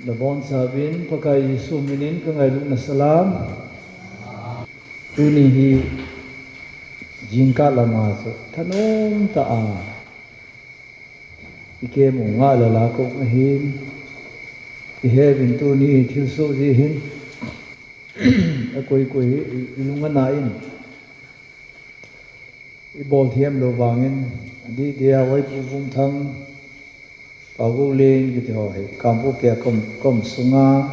Labon sabin pakai suminin kengai luna salam tunihi jingka lama so tanom taa ike mo nga lalako ngahin ihebin tuni tilso zihin ako'y ilungan nain ibol thiam lo wangin di dia wai puvung thang pagu len ki ho he kampu ke kom sunga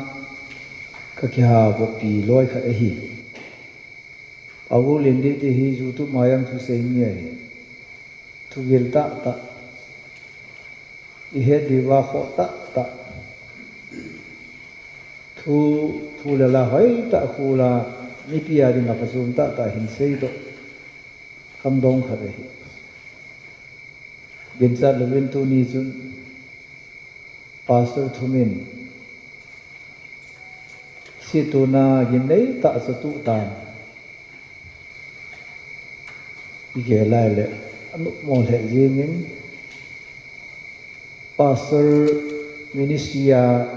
ka kya bo pi loi kha hi pagu len di hi ju tu mayang thu se ni he thu gel ta i he di wa kho ta thu la hoi ta khu la ni pi ya di na pa zum ta hin sei do kham dong kha hi gen sa levin tu ni chun Pastor Thumin si tu na ginei ta sa tu tan ige lai le anu mo le jingin Pastor Ministria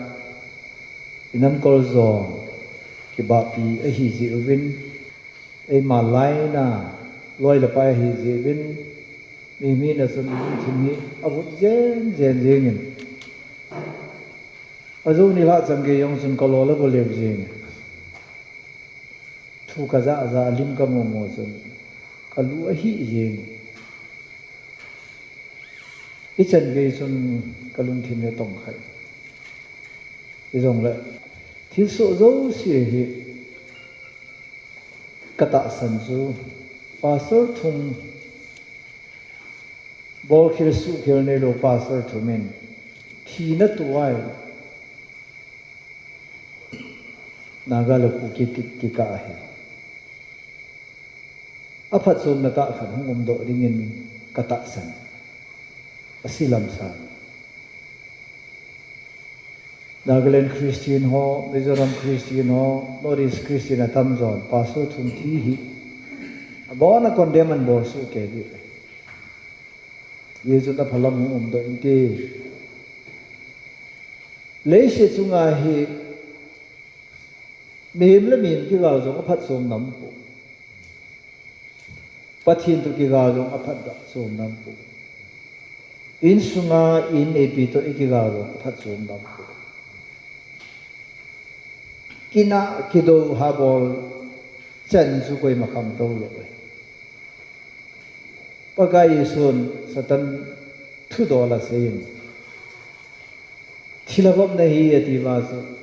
inan kol zong ki ba pi a hi ji win e ma lai na loi la pa hi ji win mi na sun thimi abu jen jingin azu ni la chang ge yong sun kolo la bo le jing thu ka za lim ka mo sun kalu a hi jing i chen ge sun kalung thin ne tong khai i jong la thil so zo si hi kata san zu pastor thum bol khir su khir ne lo pastor thumin thi na tuai Nagala ki ka he aphat som na ta khan hungum do ringin kata san asilam san Nagaland Christian ho Mizoram Christian ho Northeast Christian atam zon paso thum thi hi abona condemn bor su ke di yesu ta phalam hungum do inte leise chunga hi mềm là mềm cái gạo giống phát sôm nấm phụ, phát thiên tu cái gạo giống phát sôm nấm phụ, in sunga in epi to cái gạo giống phát sôm nấm phụ, kina kido habol chân su koi makam tau loi, pakai sun satan thu do la sein, thilabam nahi ati vasu.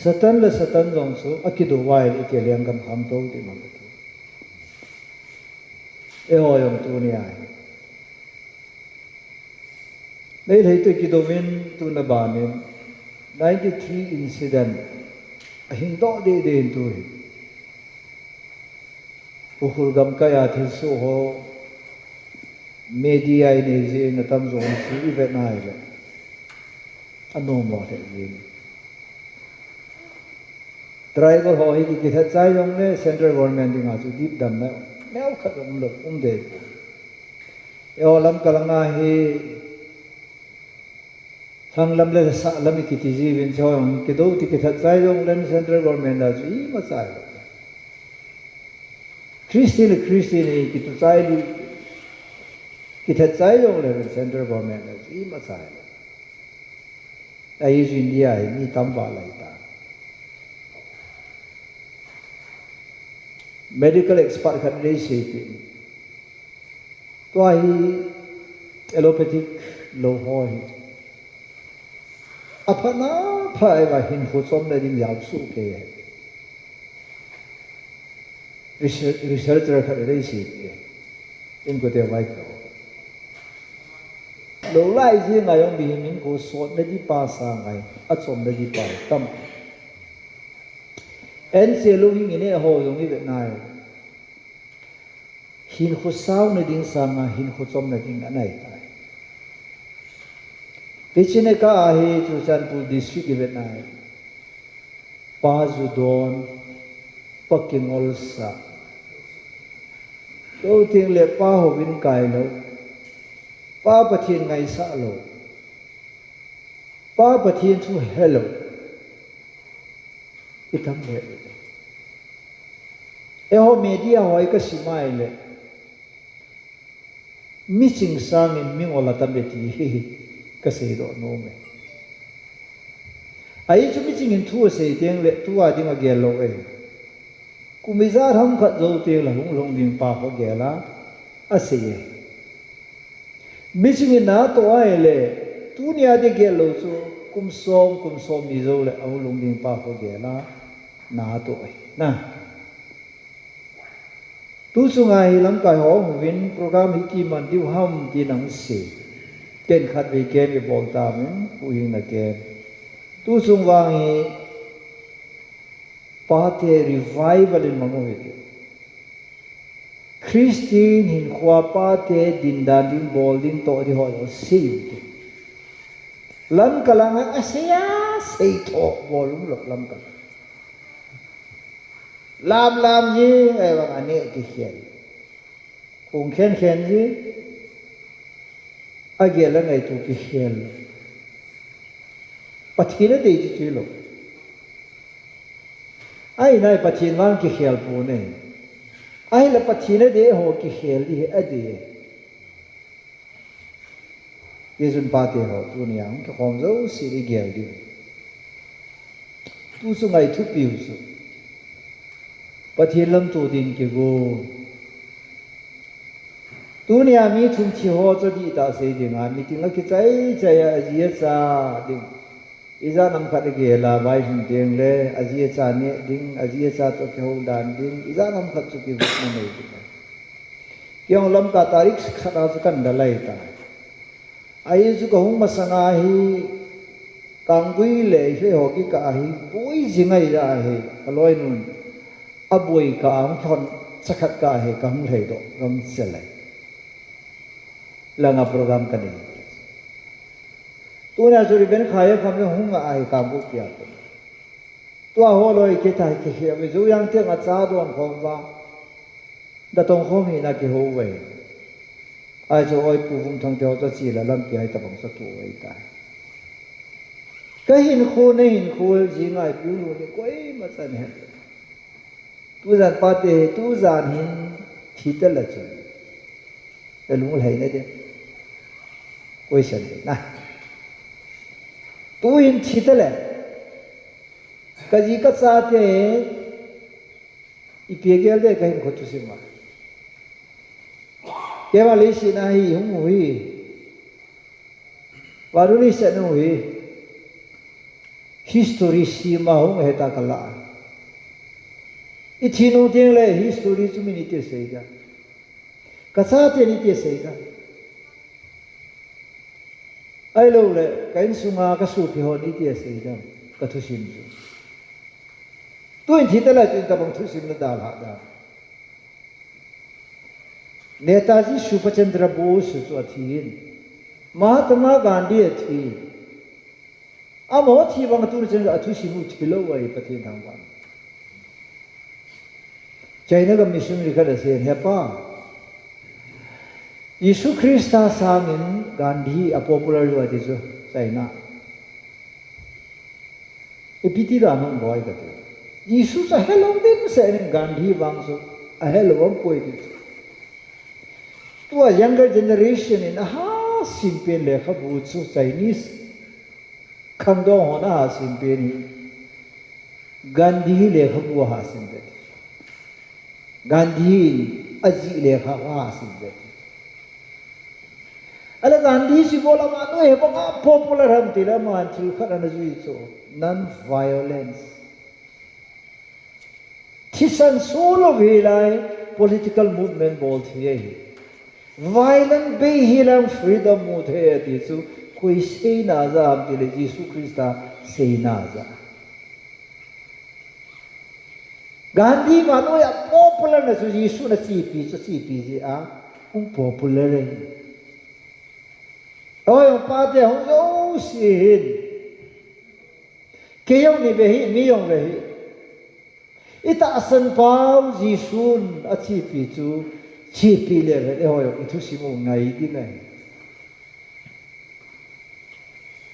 Satan la satan zong su akidu wai ike liang kam ham to di ma tu e ho yong tu ni ai nei thei tu ki do min tu na ba min 93 incident a hin do de tu hi uhul gam ka ya thil su ho media ne je na tam zong si ve nai le anu mo the yin driver ho hi ki tha chai yong ne central government ding a chu deep dam na mel khat lo de yo lam kalanga hi thang lam le sa lam ki ti ji bin chong ki do ti ki tha chai yong len central government da chu i ma sai Christian ki tu chai li ki tha chai yong le central government da chu i ma sai ai India ni tam ba lai ta medical expert kan dei sepi to hi allopathic lo hoi apana phai wa hin khu som na ding yaw su ke researcher kan dei sepi in ko te wai ko lo lai ji nga yong bi min ko so na di pa sa ngai a som na di pa tam en se lu hing ine ho yong ni nai hin khu sao na ding sa nga hin khu som na ding anai tai pichine ka hi chu chan pu district event nai pa zu don paking olsa do ting le pa ho bin kai lo pa pathin ngai sa lo pa pathian thu hello itam le eho media hoi ka simai le missing sang in mingola tambeti ka sei do no me ai chu missing in thu sei teng le tu a ding a gel lo e kumiza ram khat zo te la hung long ding pa ho gela a sei missing in na to ai le tu nia de gel lo chu kum som mi zo le au long ding pa ho gela na to ai na tu sungai lam kai ho win program hi ki man diu ham ti nang se ken khat ve ken ge bol ta men pu yin na ke tu sung wang hi pa te revival in mango ve Christine hin khwa pa te din dan din bol din to di ho se lam kalang asia sei tho bolum lok lam kalang làm gì ai bảo anh ấy cái khiển cùng khen gì ai kia là ngày tụ cái khiển bắt khi nó đi chứ luôn ai này bắt khi mang cái khiển phụ này ai là bắt khi nó đi hồ cái khiển đi ở đi cái dân ba thế họ tu niệm cái con dấu xí đi ghẹo đi tu số ngày thu biểu số Pathian lam tu din ke go dunia mi thum chi ho cho di ta sei ding a meeting a ki chai a ji cha ding iza nam khat ge la bai hin ding le a ji cha ne ding a ji cha to ke ho dan ding iza nam khat chu ki bu ne nei ding kyong lam ka tarik khata chu kan da lai ta ai chu ko hung ma sanga hi kang gui le fe ho ki ka hi pui jingai ra he aloi nun abui ka ang thon sakhat ka he kam thei do ram selai langa program ka ni tu na juri ben khaya kham le hung ai ka bu pya tu a ho loi ke tai ke he me zu yang te nga cha don khom ba da tong khom hi na ke ho we ai zo oi pu hum thang teo cha chi la lam pi ai ta bang sa tu ai ta ka hin khu ne hin khu ji ngai pu lu ni koi ma chan he tu zan pa te tu zan hin thi ta la chu le lung lai ne de koi san na tu hin thi ta le ka ji ka sa te i pe gel de ka hin ko tu si ma ke wa le si na hi hung hui wa ru ni sa no hui history si ma hung he ta kala Itinu tiang le history tu mini te seiga, kasate ni te seiga. Ai lo le kain sunga kasu pi ho ni te seiga, kathu sim tu. Tu in thita la tu tabang thu sim na dal ha da. Netaji Subhas Bose tu athin, Mahatma Gandhi athin. Amo thi bang tu chen athu simu thilo wai pathin thangwan. China ka missionary ka da se hepa Yesu Krista sangin Gandhi a popular wa de so China epiti da mang boy ka te Yesu sa hello din se Gandhi wang so a hello wang poi de to a younger generation in ha simple le kha bu chu Chinese khang do hona ha simple ni Gandhi le kha bu ha simple Gandhi aji le kha wa simbe ala Gandhi si bola ma no he ba popular ham ti la man thil khat an zui so non violence thisan solo ve lai political movement bol thi violent be hilam freedom mu the ti su koi sei na za am ti le Jesu Krista sei na za Gandhi mano ya popular na su Yesu na CP ji a popular rin. Oi pa te hong yo sin. Kayong ni behi mi yong behi. Ita asan pau Yesu a CP le re ho yo itu si mo ngai di nai.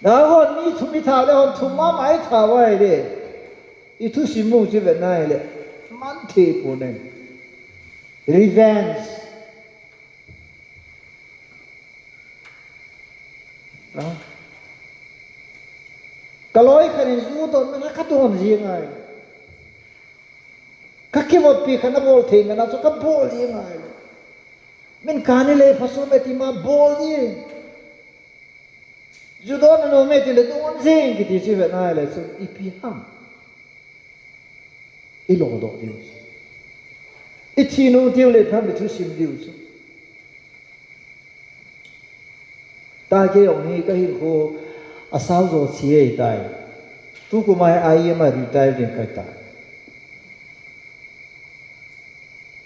đó còn mi thu mi thảo đấy còn thu má máy thảo vậy đấy ít thu sim mông chỉ vậy này đấy man thế của này revenge đó cái lối cái này du tôi nó cắt tuần gì ngay các cái vật bị khăn bol thì nó cho các bol gì ngay mình cái này lấy phát số mấy thì mà bol gì dù đó nó mấy thì là đúng gì cái thì chỉ vậy này là sự ipi ham ilo đó điều ít khi nó điều lấy tham để thu sim điều chứ ta cái ông này cái hình cô asal rồi xí tai tu cũng mai ai mà retire đến cái ta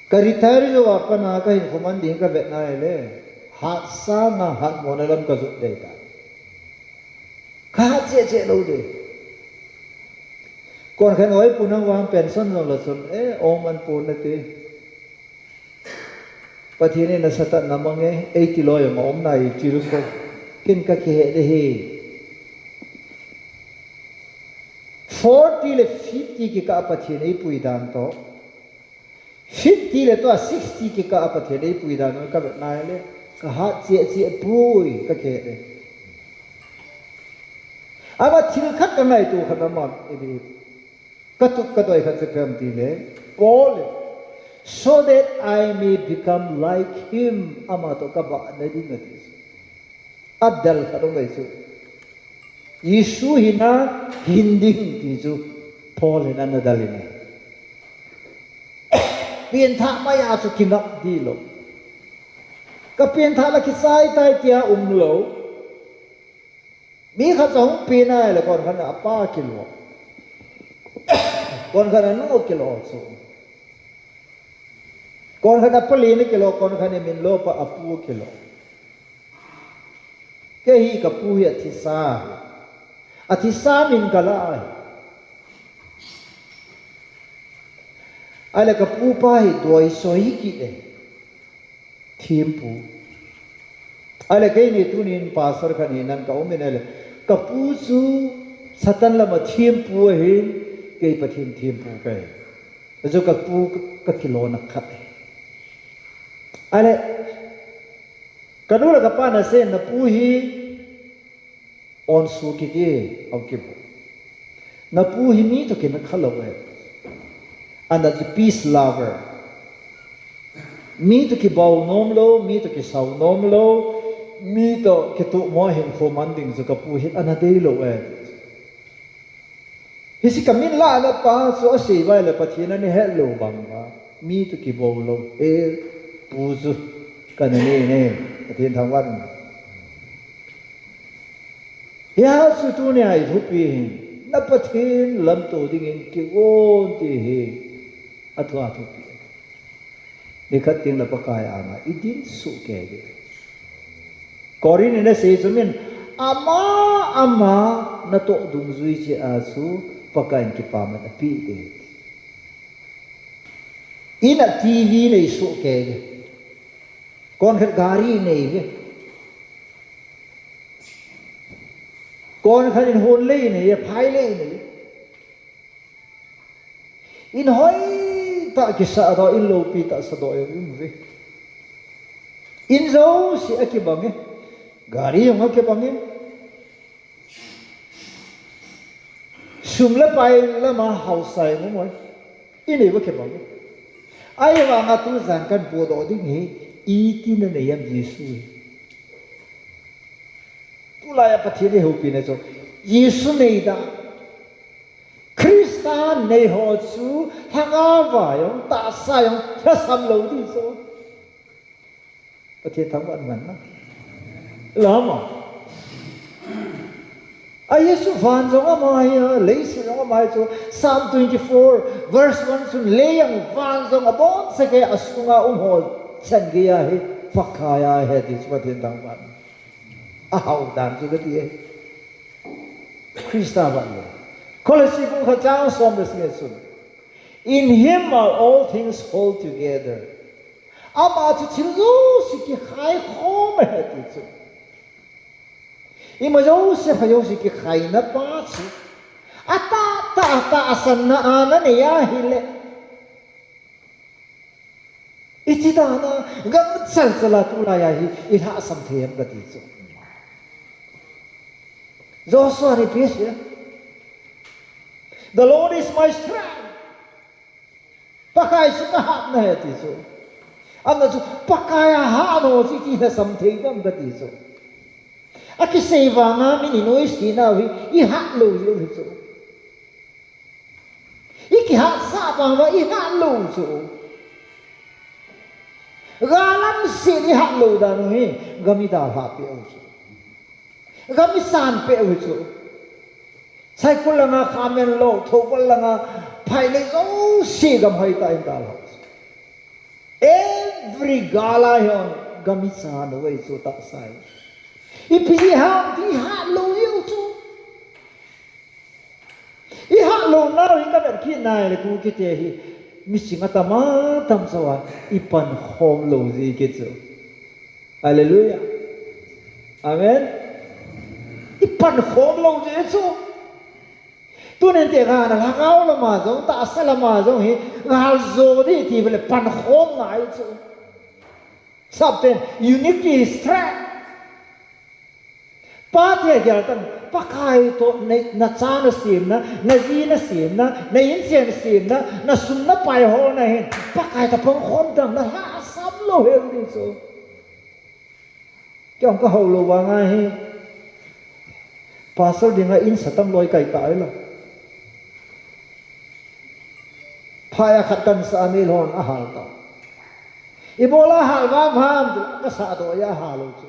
cái retire rồi apa na cái hình mình đến cái Việt Nam này hạt sa na hạt mòn làm cái dụng đấy ta khá chế đâu đấy còn cái nói punang wang pension rồi là xuân ông anh pun đấy bắt hiện nay nó sát tận nằm nghe 80 loi mà ông này chỉ được có kinh các cái hệ đấy 40 le 50 ki ka apathian ei puidan to 50 le to 60 ki ka apathian ei puidan no ka nai le ka ha che pui ka ke de aba thil khat ka nai tu khat ma ebi ka tu ka doi khat se pem ti le Paul so that I may become like him ama to ka ba na di na ti adal ka dong dai su Yesu hina hinding tisu Paul hina nadalina. Pian tha maya su kinap di lo. Ka pian tha la kisai tai tia lo. Mi kha song pina la kon khana apa kilo. Kon khana no kilo su. Kon khana pali ni kilo kon khana min lo pa apu kilo. Ke hi ka pu hi thisa. Atisa min kalai ala ka pu pai doi soi ki de thiempu ala ke ni tunin pastor kan nan ka omen ala ka pu su satan la ma thiempu he ke pa thiempu kai zo ka pu ka kilo na khat ala kadula ka pa na sen na pu hi on su ki di au ki bu na pu hi mi to ki na khalo we and the peace lover mi to ki bau nom lo mi to ki sau nom lo mi to ki tu mo hin kho man ding zu ka pu hi ana dei lo we hi si kamin la na pa so si vai le pathina ni he lo bang ba mi to ki bau lo e pu zu ka ne pathin thang wan ya su tu ne ai thu pi na pathin lam to ding in ki on ti he athwa thu pi ni khat ting la pakai anga idin su ke ge korin ne se sumin ama na to dung zui chi a su pakai ki pa ma pi de ina tv ne su ke ge kon khat gari ne ge con khai in hôn lê này phái lê này in hỏi ta cái sợ đó in lâu pi ta sợ đó in về in dấu sẽ cái bằng ấy gari yang cái bằng ấy sum la pai la ma hậu sai nó mới in này cái bằng ấy ai mà ngắt tu giảng căn bộ đó đi nghỉ ý tin này em Giêsu tu lại bắt thiên hữu pin này cho Giêsu này đã Christian này họ chú hàng ava yung ta sa yung ta sam lâu đi so bắt thiên thắng vận vận lắm à Giêsu van trong amai lấy sự trong amai cho Psalm 24 verse 1 sun leyang van trong abon sa kaya asunga umhol chan gaya he fakaya he dis bắt thiên thắng vận hậu đàn cho cái gì Christa vậy Colossi cũng khá trang xóm được nghe xuân in him are all things hold together ama cho chữ dấu sự kỳ khai khó mà hết thì ima zo se phayo si ki khai na pa chu ata asan na ana ne ya hile ichidana gam chal chala tu la ya hi ila sam them gati chu Joshua repeats here, the Lord is my strength. Pakai suka hat na hati so. Amna so pakai ha no si ti na something gam gati so. Aki seva nga mini no isi na wi I hat lo yo so. Iki hat sa bang wa I hat lo so. Galam si I hat lo da no hi gamita ha pe so. Gami san pe ucho sai ko langa khamen lo thopal langa phaile zo si gam hai ta inda lo every gala yon gami san wei so ta sai ipi ha di ha lo yu chu I ha lo na ri ka ber ki nai le ku ki te hi mi singa ta ma tam sawa ipan hom lo ji ke chu hallelujah amen ipan khom lo je chu tu nen te ga na gao la ma zo ta sa la ma zo hi gal zo di ti bele pan khom ngai chu something uniquely strength pa te ga tan pa khai to na cha na sim na ji na sim na yin chen sim na sum na pai ho na hin pa khai ta phong khom dang na ha sam lo he di chu kyong ka ho lo wa nga hi Pastor dinga in satam loi kai ta ila phaya khatan sa amil hon a hal ta ibola hal wa ham ka sa do ya halo chu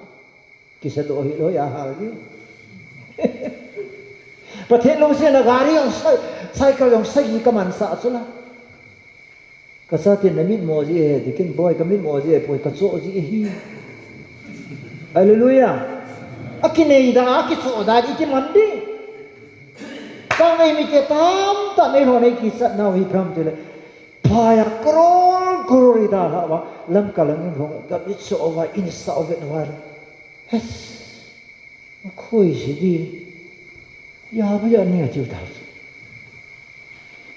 ki sa do hi lo ya hal ni pathet lo se na gari ong sai ka ong sai ka man sa chu la ka sa tin na mit mo ji he dikin boy ka mit mo ji poi ka cho ji hi hallelujah Akinei da aki so da iti mandi ka ngai mi ke tam ta nei ho nei ki sat nau hi pram tele phaya krol da ha wa lam ka lang ho da bit so wa in sa ovet war hes khoi ji di ya ba ya ni a jiu da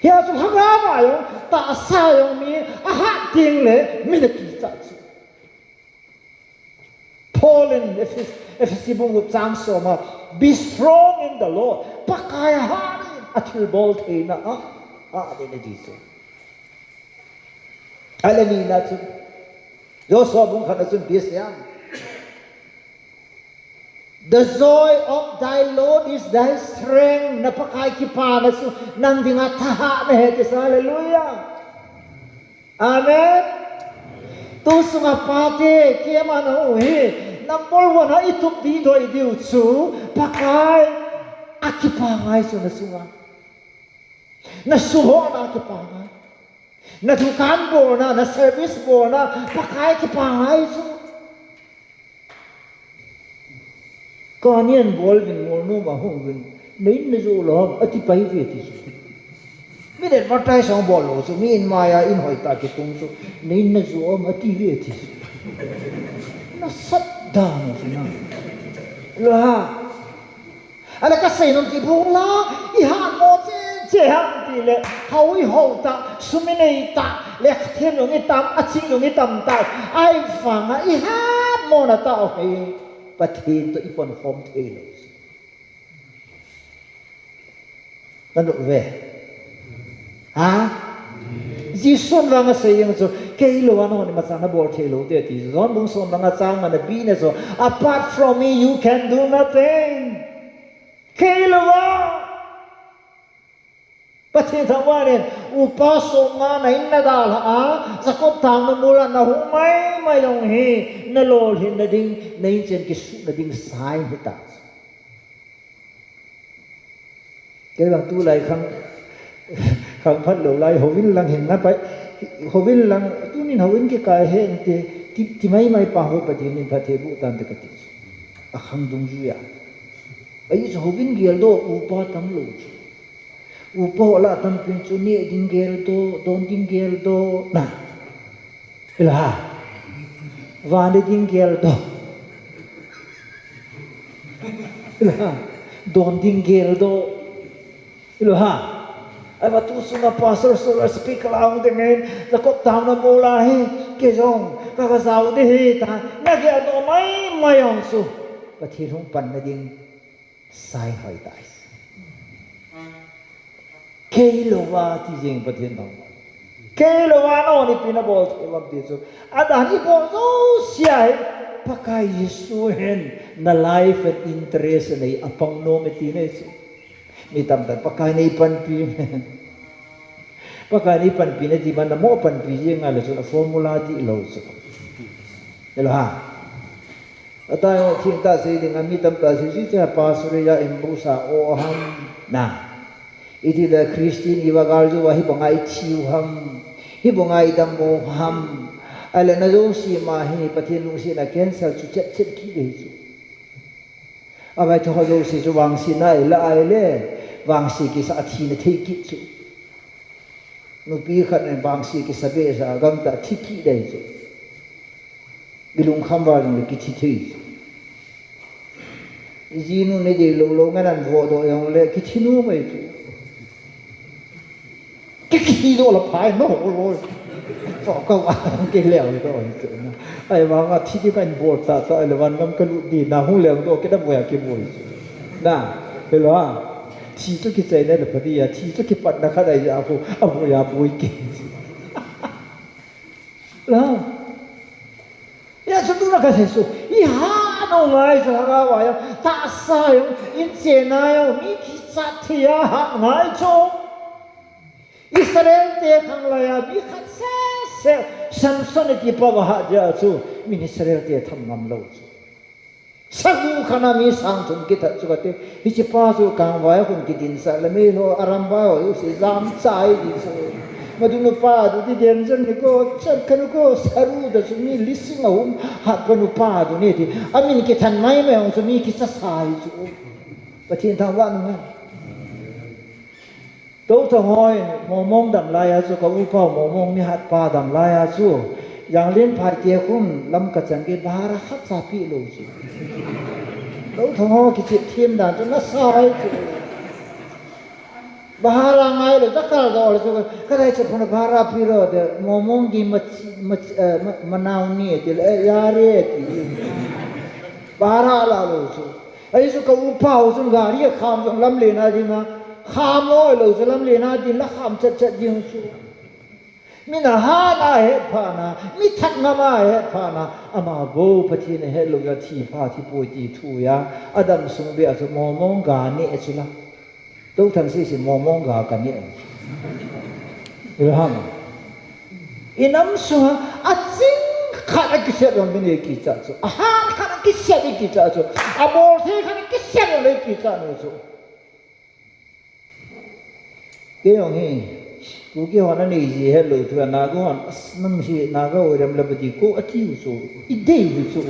ya su ha ga ma yo ta sa yo mi a ha ting le mi de ki sa Paul in Ephesians chang so ma be strong in the Lord pakai hari atil bol the na de na diso alani na chu Joshua bung khana chun bis yang the joy of thy Lord is thy strength na pakai ki pa na su nang dinga tha na he ke hallelujah amen tu sunga pate ke ma no he number one ha itup di do idiu chu pakai akipa ngai so na sunga na suho na akipa ngai na dukan bo na service bo na pakai akipa ngai so kanian bol bin mol no ma hong bin nei na zo lo ati pai ve ti mi de matai song bol lo so mi in maya in hoi ta ki tung so nei na zo ma ti ve ti na sat dang na la ala ka sei nom ti bung la I ha mo che hang ti le hau I ho ta sumi nei ta le khem yong I tam a chi yong I tam ta ai fang I ha mo na ta o he pathin to ipon hom the lo nan do ve ha ji son wa nga sei yang so ke lo wa no ni ma sa na bol the lo te ti zon bung son nga chang ma na bi ne so apart from me you can do nothing ke lo wa pathin tha wa ne upa so nga na in na dal ha zakop thang na mula na hu mai yong he na lo hin na ding nei chen ki su na ding sai hi ta ke bang tu lai khang phát lộ lại hồ vinh lang hình ngắt vậy hồ vinh lang tu nín hồ vinh cái cái hệ thì mấy pa hồ bát nín phát thế bu tan cái à khang dung duya ấy hồ vinh giel do upa tam lo upa la tam pin chu ne ding giel do don ding giel do na ila van ding giel do Don tinggal do, ai mà tu sunga pastor solar speak lang dengan takut tahu na bola he kezong kakasau de he ta nak ya do mai ông su pati hong pan na ding sai hoi tai kelowa ti jing pati nong kelowa no ni pinabol elam ti su ada ni bo so siai pakai Yesu hen na life and interest nei apang no meti nei su ni tam pakai ni pan pi pakai ni pan pi na di mana mo pan pi je ngala so formula di lo so elo ha atayo cinta se dengan mi tam ta se si cha pa surya embusa o ham na iti da Christian iwagal jo wahi bangai chiu ham hi bangai dam mo ham ala na jo si ma hi pathin lu si na cancel chu chet chet ki de chu abai to ho jo si chu wang si na la ai le wang si ki sa thi na thei ki chu nu pi khat ne wang si ki sa be sa gam ta thi ki dai chu bilung kham wa lu ki thi thi ji nu ne de lo lo nga dan vo do yong le ki thi nu mai chu ki thi do la phai no lo phò câu cái lèo rồi ai mà ngắt thi cái cảnh bột ta ta là văn ngâm cái lụt đi nào không lèo rồi cái đâm về cái mùi nà hiểu không thi cho cái trái này là phải đi à thi cho cái bát nó khác đây à phụ à bùi kì đó ya chúng ta cái gì ý ha nó ngay sao cái vậy ta sao in tiền này mi khi sát thì à ngay cho Israel te khang laya bi khat se Samson ti pa wa ja chu min Israel te tham ngam lo chu sagu khana mi sang thum ki that chu ka te hi chi pa chu kang wa hun ki din sa la me no aram ba o si zam chai di so madu no pa du ti den jan ni ko chat kan ko saru da chu mi lising ahum hat kan pa du ne ti amin ki than mai me ong chu mi ki sa sai chu pathin thang wa no đâu thằng ngồi mong đầm lai chú có u phao mong mi hạt pa đầm lai chú yang liên phạt kia cũng lâm cả chẳng cái bà ra khát sa pi luôn chú đâu thằng ngồi cái chuyện thiên đàng cho nó sai chú bà ra ngay rồi tất cả rồi chú cái này chỉ phần bà ra pi rồi để mong gì mà nào nè thì lại ra đấy thì bà ra là rồi chú ấy chú có u phao chú gà đi kham trong lâm lên à đi mà kham ôi lâu giờ làm liền đi là kham chật chật dương su mình là ha na hết pha na mình thắt ngam hết pha na ama vô phát hiện hết lâu giờ thi pha thi bồi thi thu ya Adam sung bị ở mò mong gà nè chứ là đâu thằng sĩ mò mong gà cả nè hiểu không inam su chính khát cái xe rồi mình đi kia chứ khát cái xe đi kia chứ bồ thế khát cái xe rồi đi kia nữa chứ cái ông ấy, cô kia họ nói gì hết rồi, thôi na cô họ nằm gì na cô làm làm gì cô ở thiếu số, ít đây số,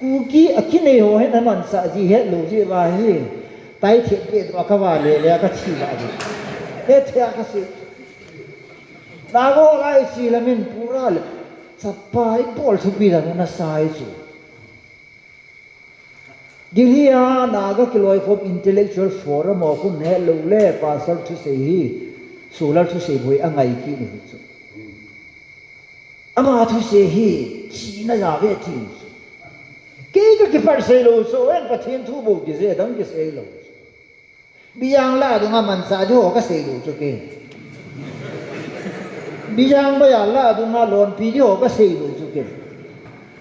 cô kia ở cái này họ hết nói mình sợ gì hết rồi gì vậy, tay thiệt biệt mà các bạn lấy cái chi vậy, hết theo cái gì, na cô lại gì là mình pura là, sắp phải bỏ thuốc bị là nó sai rồi. Gilia naga kiloi from intellectual forum o kun ne lo le pasal thu se hi solar thu se boi angai ki ni chu ama thu se hi chi na ja ve ti ke cái par se lo so en pathin thu bo ki se dang ki se lo biang la du nga man sa jo ka se lo chu ke biang ba ya la du nga lon pi jo ka se lo chu ke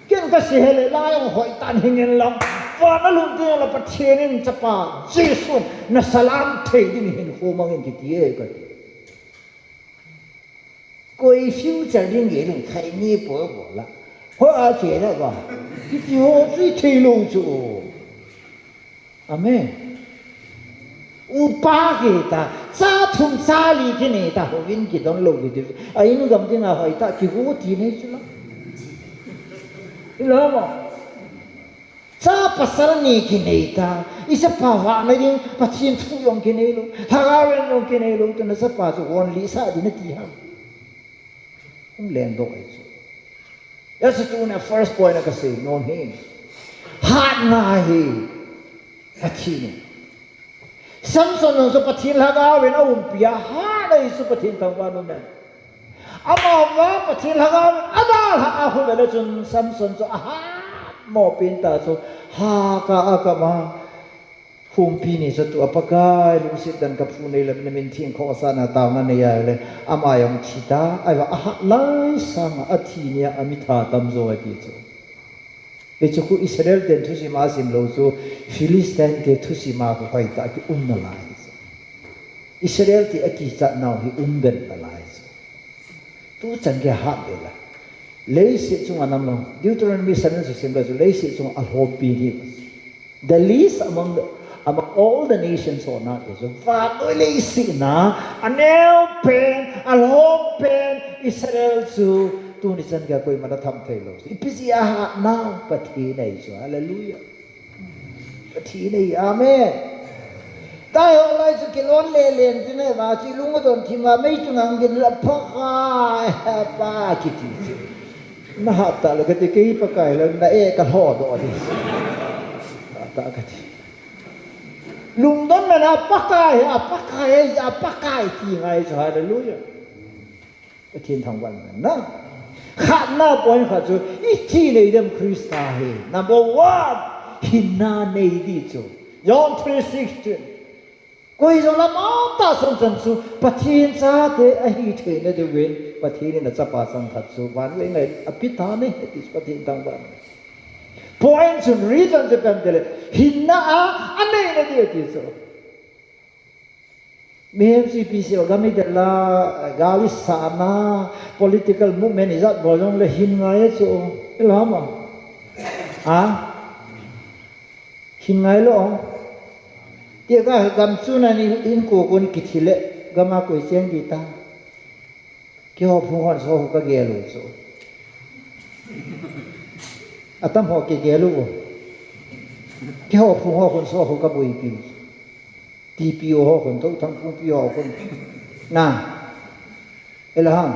ken ka se hele la yong hoi tan hingen lam và nó luôn tiếng là bắt thiên nên chấp pa Jesus na salam thầy đi mình hồ mang cái gì cái coi phiêu trở nên cái này thầy ni bỏ là hoa chế đó cả cái gì họ chỉ thầy luôn chứ amen upa kita sa thum sa li cái này ta họ vin cái đó lâu cái gì ấy nó cầm tiếng là hỏi ta chỉ có tí này chứ lo không sa pasal ni kini ta isa pawa na din patien thu yong kini lo hagawen yong kini lo to na sa pa so on li sa din ti ha len do ai so ya sa tu na first point na kasi non hin hạt ngài hi pathin Samson nung so pathin laga wen awum pia ha dai so pathin tangwa no me ama wa pathin laga ada ha hu bela chun Samson so ha mo pinta so ha ka ma hum pi ni so tu apakai lu sit dan ka phu nei lam min thing kho sa na taw na ne ya le ama yong thita ai wa ha lai sang a thi nia amitha tam zo ati chu e chu ku Israel den thu si ma sim lo so Philistine ke thu si ma ko hai ta ki na lai Israel ti aki cha naw hi ben na lai tu chan ge ha be la lei si chung anam lo Deuteronomy 7:16 lo lei si chung al hom pi hi the least among all the nations or not is va noi lei si na anel pen al hom pen Israel chu tu ni chan ga koi ma tham thei lo ipisia ha now pathi nei so hallelujah pathi nei amen tai ho lai chu kilon le len chu ne va chi lung don thi ma mai chu ngang gin la pha ka pa ki ti na ha ta lo ka ti ki pa kai lo na e ka ho do ni ta ka ti lung don na pa kai ti ngai so hallelujah pathi thang wan na khát na point khát chú ít chi này đem Christa he number one hinna này đi chú John 3:16 coi rồi là máu ta sang chân chú pathin cha thế ai thế này để quên pathin này là chấp ba sang khát chú van lấy này apita này thì pathin tăng ban point chú reason cho bên đây hinna anh này đi chú MCPC kami dala gali sana political movement izat bolong le hin ngai so ilham hin ngai lo tia ka gam chuna ni in ko kon kithile gama ko chen gi ta ki ho phu hon so ka ge lo so atam ho ke ge lo ki ho phu ho kon so ka bui pi TPO ho kon thâu thang phu PO kon na elham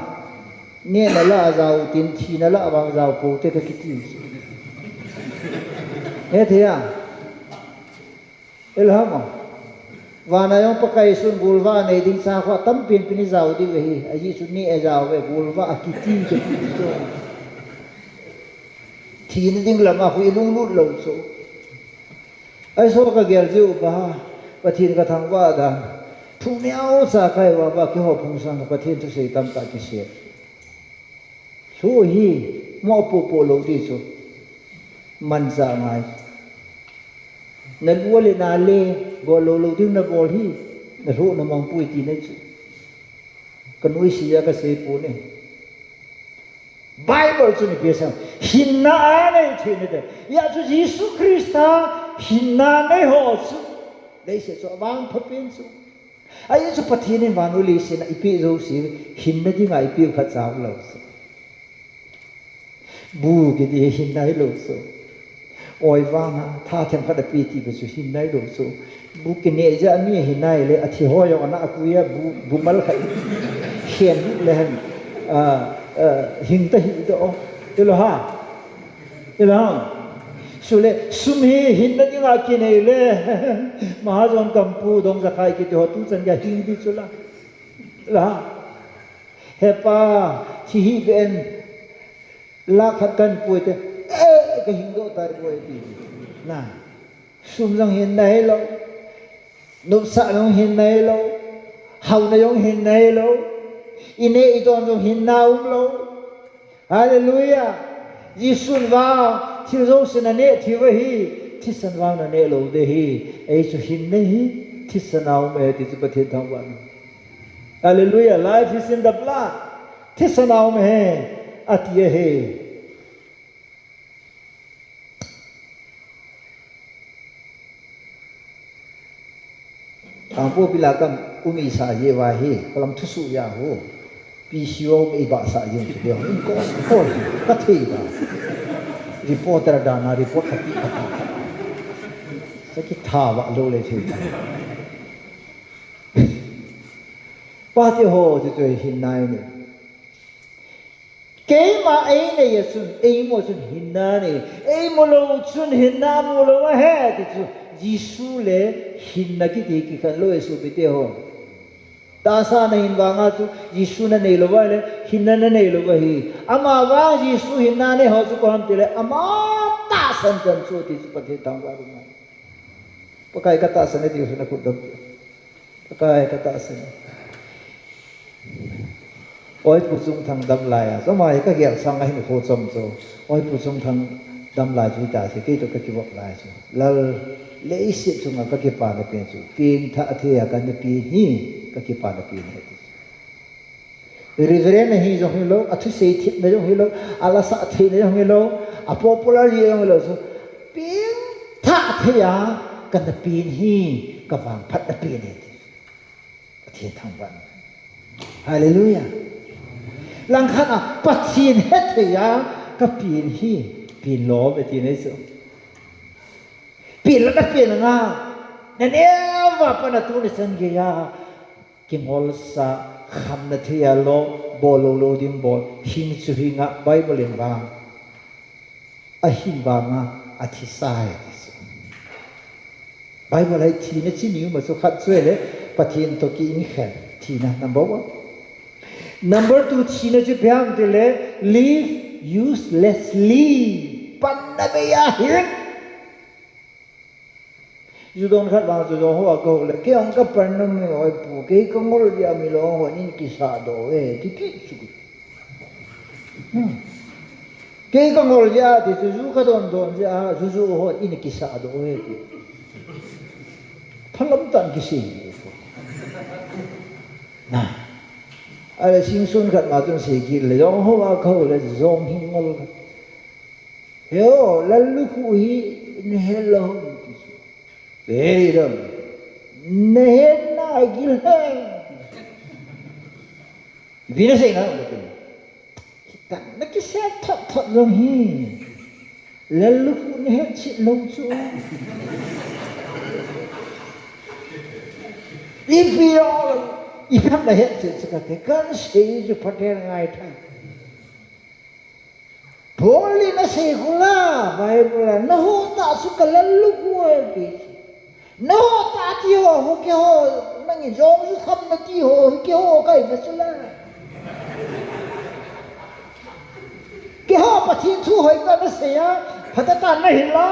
ne na la zau tin thi na la bang zau po te ka kiti he thia elham wa na yong pakai sun bulwa nei ding sa kha tam pin pin zau di ve hi aji sun ni e zau ve bulwa kiti ke thi ni ding lama hu ilung lut lo so ai so ka gel ji ba pathin ka thang wa da thu miao sa kai wa ba ki ho phung sang pathin tu sei tam ta ki se su hi mo po lo di so man sa ngai na lu le na le go lo ding na bol hi na ru na mong pui ti nei chu kan ui si ya ka se pu ne Bible chu ni pesam hinna nei thi ne de ya chu Jesus Christa hinna nei ho chu lấy sẽ cho vang phật biến su, ai cho phát hiện nên vang lấy sẽ na ipi rồi sẽ hin na đi ngay ipi phát giáo lâu su, bu cái gì hin na lâu su, oi vang tha thêm phát ipi thì phải su hin na lâu su, bu cái này giờ mi hin na lấy ati hoa yang anak aku ya bu mal khai, hiền lên hin ta hin đó, được rồi ha, được rồi. Sule sumhi hinna di nga kinai le mahajon kampu dong zakai ki to tu chan ga hindi chula la hepa chi hi ben la khatan puite ka hingo tar poi ti na sum jang hin nai lo nup sa long hin nai lo hau na yong hin nai lo ine idon jong hin na lo hallelujah jisun va thi zo sin ane thi wa hi thi san wang na ne lo de hi ai chu hin ne hi thi sanau me ti chu pathin thang wan hallelujah life is in the blood thi sanau me atie he ang po bilakam umi sa ye wa hi kalam thu su ya ho pi siwo me ba sa yin chu de ko ka thi ba reporter dana report hati sakit thawa lo le thi pa ti ho chu chu hin nai ni cái mà ấy này xuân ấy một xuân hình na này ấy một lâu xuân hình na một lâu mà hết thì xuân Giêsu lệ hình na cái gì cái khăn lôi xuân bị tiêu hồn ta sa na hình vàng á tu Giêsu na này lâu vậy lệ hình na này lâu vậy ama vàng Giêsu hình na này họ chú có làm thế lệ ama ta san chân số thì chú có thể thắng vào đúng không? Pakai kata sana thì xuân na cũng được pakai kata sana ôi phụ dung thằng đâm lại à, xong rồi các việc sang ngay một hồ sông rồi, ôi phụ dung thằng đâm lại chúng ta thì cái chỗ cái vật lại rồi, là lễ sự chúng ta cái bàn là tiền rồi, tiền thà thì cái này tiền hi, cái bàn là tiền hết. Reverend này giống như lâu, atu say thịt này giống như lâu, alasa thịt này giống như lâu, popular gì giống như lâu, tiền thà thì cái này tiền hi, cái vàng phát là tiền hết, thiên thằng vàng, Hallelujah. Lang khát à, bắt thiên hết thì cái biển hi, biển lỗ về tiền ấy sao? Biển là cái biển nga, nên em và bạn là tôi sinh cái cái ngol sa kham na thì lỗ bolo dim bol hin chu hin nga Bible in vang, hin vang thi sai Bible hay thi nó chỉ nhiều mà số khát xuôi đấy, bắt thiên tôi kỹ như thế thi na number one. Number two, China Japan tele live uselessly. Panabaya hiền. You don't have to do hoa câu là cái ông các bạn nó mới hỏi phụ cái con ngồi đi ăn mì lo hỏi nên cái sao đó thì cái gì cái con ngồi ra thì chú cái don ra chú hỏi nên cái sao đó thì phân lắm tận cái gì nè ai sinh xuân khát mà chúng sẽ kỹ là giống hoa câu là giống hình ngol hiểu là lúc huy hello đấy đó nên ai kỹ là vì nó sẽ nào ta nó cái xe thật giống hi là lúc huy hết chuyện lâu chỗ đi video 이편 나 했을 것 같아. 그건 세주 파테는 아이타. 볼리나 세굴라 바이블라 너호다 수kallallu고에기. 너호다 티호 호케호 망이 정수 삼나 티호 호케호 가이베슬라. keho pathin thu hoi ka na se ya phata na hila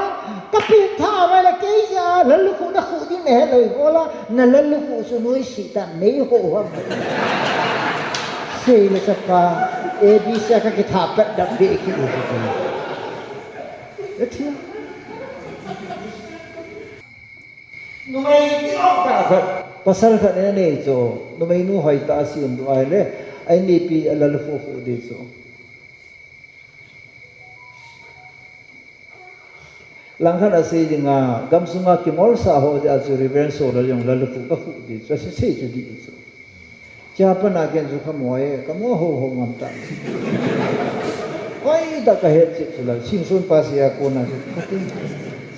kapin tha wa la ke ya lalu khu na khu di ne loi bola na lalu khu su noi si ta nei ho wa se le sa pa e bi sa ka ki tha pat dap de ki ni ko etia no mai ki ok ta kha pasal kha ne ne zo no mai nu hoi ta si um do ai le ai ni pi lalu khu khu de zo langkhan ase dinga gamsunga kimol sa ho ja chu reverend so lo yong la lu ka khu di cha se se chu di chu cha pa na gen chu khamoe kamo ho ho ngam ta oi da ka he chi chu la sing sun pa sia ko na chu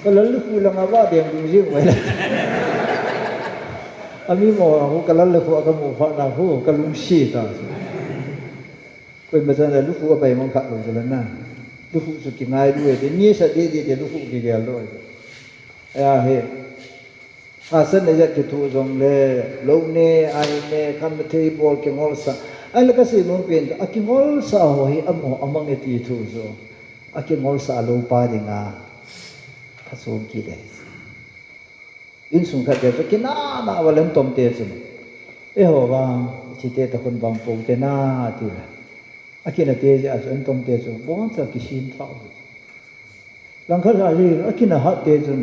ka la lu la nga ba de du ji mai la ami mo ho ka la lu ka mo fa na ho ka lu shi ta ko ma sa la lu ka bai mo kha lo chu la na lúc phụ sự kiện này đuổi đến như sẽ đi lúc phụ gì kìa rồi, à hệ, sân này giờ cái thu dòng lệ, lâu nè, ai nè, cam thấy bol cái ngol sa, anh là cái gì muốn biến, cái ngol sa hồi among cái tí thu rồi, cái ngol sa lâu pa đi nga, phát số gì đấy, in sung khát giờ cái na vào lên tôm tê rồi, hồ vàng, chỉ tê ta con vàng bông tê na thì là. Akin na teje as entong teje bon sa kisin thao lang khar ali akin na hat teje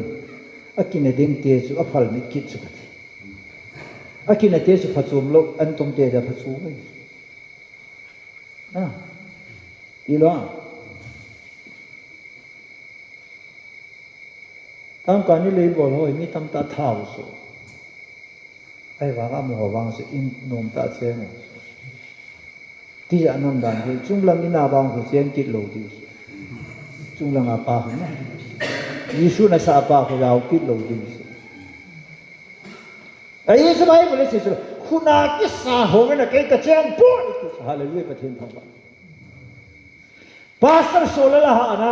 akin na ding teje aphal mi kit su kati akin na teje phachum lo entong teje phachu mai na ilo tam kan ni le bol hoi mi tam ta thao so ai wa ga mo wang se in nom ta che mo tí giả năm đàn thì trung lăng ina bang của chiến kít lầu đi trung lăng apa không na Giêsu na sa apa của giàu kít lầu đi ấy số mấy mới lấy số khuna cái sa hồ cái là cái chiến bố hallelujahประเทศของเรา pastor solar ha na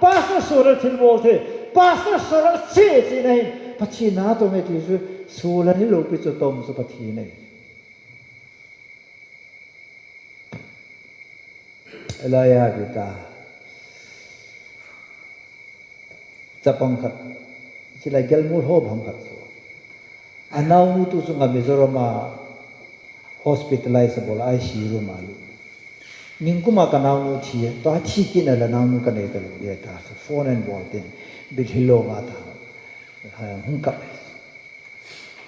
pastor solar thil bol the pastor solar che nei pachi na to me ti su solar ni lo pi chu tom su pathi nei elaya kita chapang khat chila gelmul ho bhang khat so anau mu tu sunga mizorama hospitalizable ICU room alu mingkuma kanau nu thi to thi kin la nau nu kanai ta lu ta phone and ball tin bit hilo ma ta ha hung kap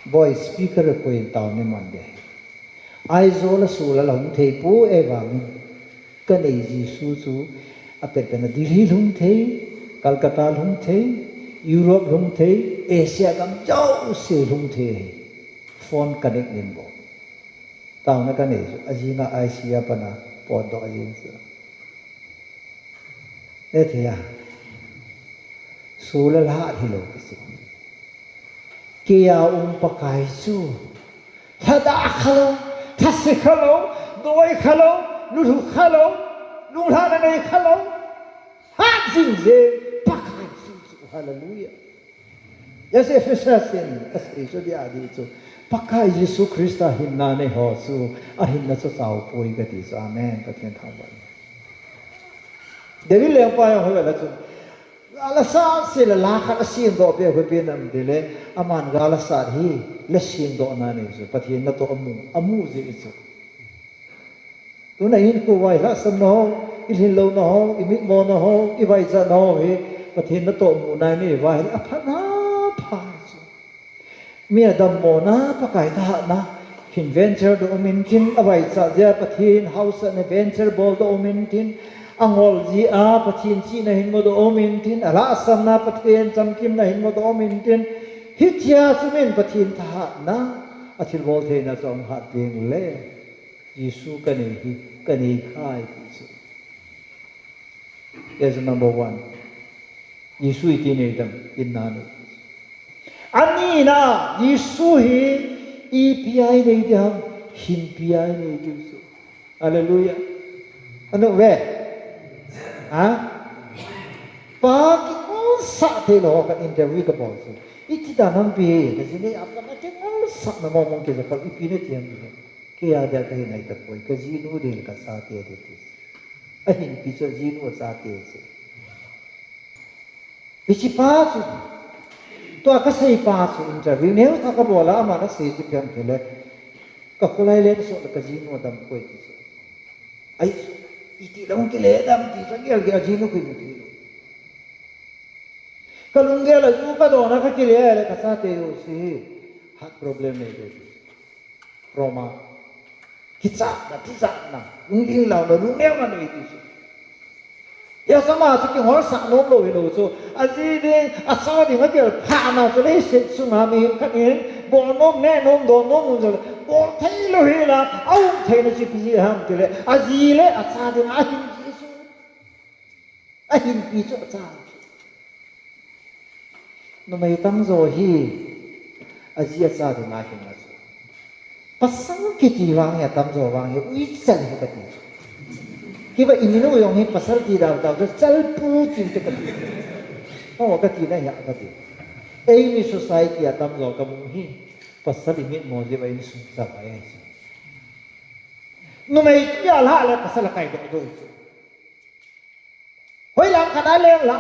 voice speaker ko in taw ne man de ai zo la su la long thei pu e bang kanai ji su su apet na Delhi lung thei Calcutta lung thei Europe lung thei Asia kam chau se lung thei phone connect nin bo taw na kanai ajinga Asia pana pod do ajin su ne thea sulal ha hilo kisi kia pakai su thada khalo thasi khalo doi khalo lu khalo lu ha nei khalo ha jing je pakai su hallelujah yes efesasin asri so dia di chu pakai Yesu Krista hinna ne ho su a hinna so sao poi ga ti so amen pathen thang ba devil le pa ho la chu ala sa se la kha sim do pe ho pe nam de le aman ga la sa hi le sim do na ne so pathen na to amu je chu tu na in ko wai la sam no il hin lo no i mi mo no i vai za no he pathen na to mu na ne wai a pha na pha mia dam mo na pakai tha na hin venture do min tin avai cha ja pathin house and venture bol do min tin angol ji a pathin chi na hin mo do min tin ala sam na pathin cham kim na hin mo do min tin hitia sumen pathin tha na athil bol the na chom ha ting le Yesu kani hi kani khai chu is number 1 Yesu itine dam inna ani na Yesu hi EPI nei dam hin PI nei Yesu hallelujah ano ve ha pa ki ko sa te lo ka interview ka bo su iti da nam pe ka sini apna ma te ko sa na mo mong ke sa ka ipi ne tiam ke ya da ka nei ka koi ka ji nu de ka sa te de ti a hin pi so ji nu sa te se bichi pa su to ka sei pa su interview ne ka ka bola ma na sei ji pyam thele ka kulai le so ka ji no dam koi ti so ai iti long ke le dam ti sa gel ge ji no ki ti ka lung ge la ju ka do na ka ki le ka sa te yo si hat problem ne de roma ki sa na lung ling lao na lung ne ma ne ti so ya sama su ki hor sa nom lo lo so aji de asa de ma ke pha na so le se su ma mi ka ni bo nom ne nom do nom so bo thai lo he la au thai na chi pi ham ke le aji le asa de ma hin ji su a hin pi cho cha no mai tam zo hi aji asa de ma hin na so pasang ki ti wang ya tam zo wang ye ui chal he ka ti kiba inino yung hin pasal ti daw chal pu tin te ka o ka ti na ya ka ti ei mi society atam lo ka mu hi pasal imit mo je ba in su sa ba ai no mai ya la la pasal kai do hoi lang ka da le la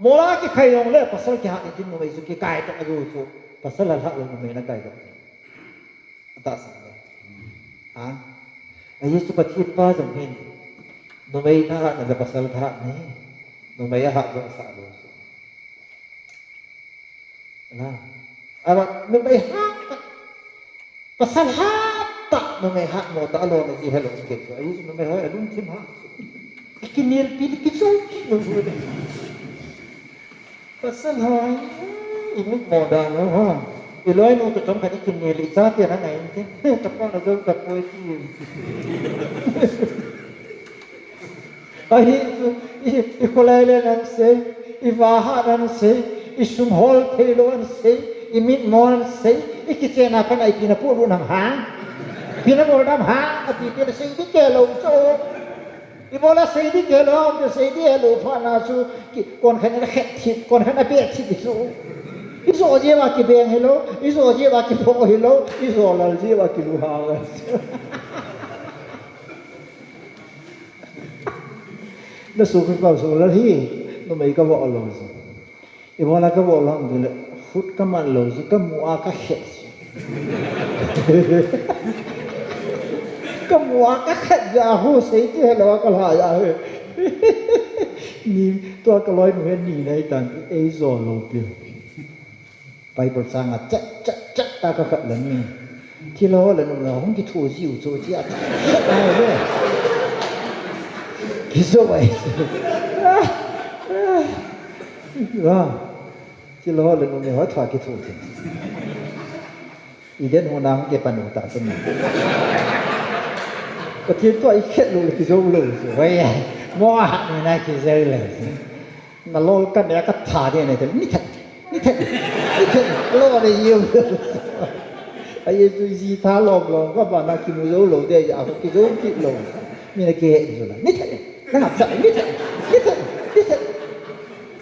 mola ki khai yong le pasal ki ha tin no mai su ki kai ta do so pasal la la no mai na kai do ta sa ha ai Yesu pathit pa jong hin no mai tha na pasal tha ni no mai ha do sa do na aba no mai ha pasal ha ta no mai ha mo ta lo na ji hello ke so ai no mai ha adun thim ha kinil pi ki so no pasal ha imut mo da no ha iloi no to chom khani kinil isa te na ngai te ta pa na zo ta poi ti ai i kolele nan se i vaha nan se i sum hol thelo an se i mit mon se i ki se na kan ai pina pu ru nam ha pina ru nam ha a ti te se ti ke lo so ibola sei di ke lo de sei di lo pha na su kon khan na khet thit kon khan na pe thit su iso je wa ki beng hello iso je wa ki pho hello iso lal je wa ki lu ha ga nó số cái bao số là gì nó mấy cái vợ lâu rồi ibola cái vợ lâu rồi phút cái mặt lâu rồi cái mua cái khét cái mua cái khét ra hồ sấy chứ là cái là ra niตัวก็ลอยหนูเห็นนี่ในตอนเอโซโลเปียไปบทสร้างอ่ะจ๊ะตาก็ขัดหลังนี่ที่เราหลังเราห้องที่ถูจิวโซจิอ่ะอะไรเนี่ยคิดซะไว้ว่าที่เราหลังเราหัวถอดคิดถูกอีเด่นหัวน้ำเก็บปันหัวตาสมุนก็ที่ตัวอีเข็ดลูกคิดซะเลยไว้มั่วนี่นะคิดซะเลยmà lôi cái bé cái thả đi này thì nít thật lôi này nhiều ai tôi gì thả lồng lồng các bạn nào kêu dấu lồng đây à cái dấu kịp lồng như này kia rồi là nít thật nó học dạy nít thật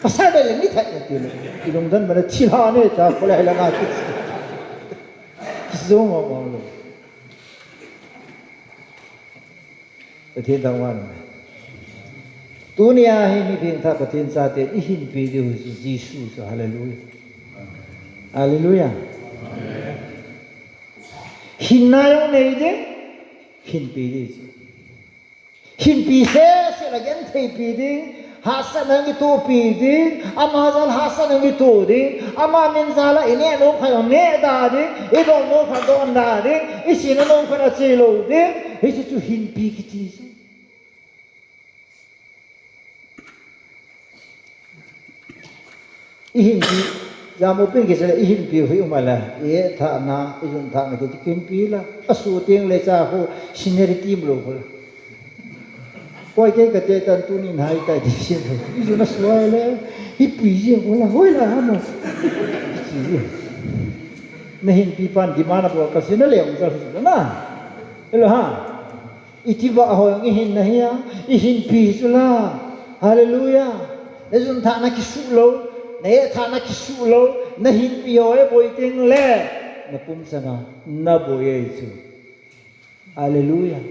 và sao đây là nít thật thì đồng dân mà nó chi ho này ta có lẽ là ngài cái dấu mà lồng ở thiên đàng hoàng dunia ini pinta patin sate ihin video Yesus haleluya haleluya hinayong nei de hin pi se la gen thei pi de hasan ang itu pi de amazal hasan ang itu de ama min sala ine no khayo ne da de idon no khadon da de isina no khana chelo de isi chu hin pi ki ihin pi jamu pin ke sala ihin pi hui umala e tha na ijun tha na ke kin pi la asu teng le cha ho sineri lo ho koi ke ka te tan tu ni nai kai ti sin ho ijun na suai le hi pi ji ho la hoi la ha no na hin pi pan di mana bo ka sin le ong sa na elo ha itiba ho ihin na hiya ihin pi sula hallelujah ijun tha na ki su lo nè thà na kisu lo na hin pio e boi ting le na pum sana na boi e chu hallelujah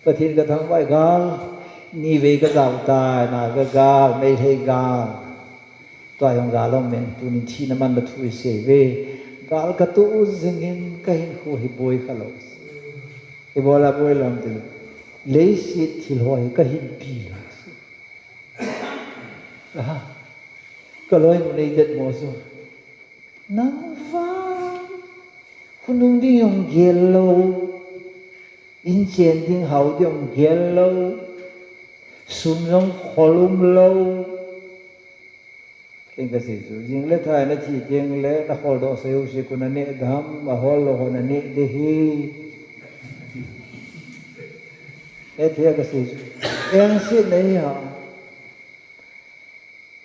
pathin ka thang vai gal ni ve ka zau ta na ka gal mai thei gal toy hong gal long men tu ni thi na man la thui se ve gal ka tu zingin ka hin ho hi boi ka lo e bola boi lam te le si thil hoi ka hin pi laก็เลยในเด็ดโมซูนังฟ้าคุณนุ่งดิ้งยองเกลโลอินเชียนดิ้งเขาดิ้งเกลโลสุนยองขลุมโลเองก็สิสุจิงเล่ทายนะจีจิงเล่ตะขอดอเซลสิคุณนันเนดามมาฮอลโลคนนันเนเดฮีเอเทียก็สิเองสิเนี่ย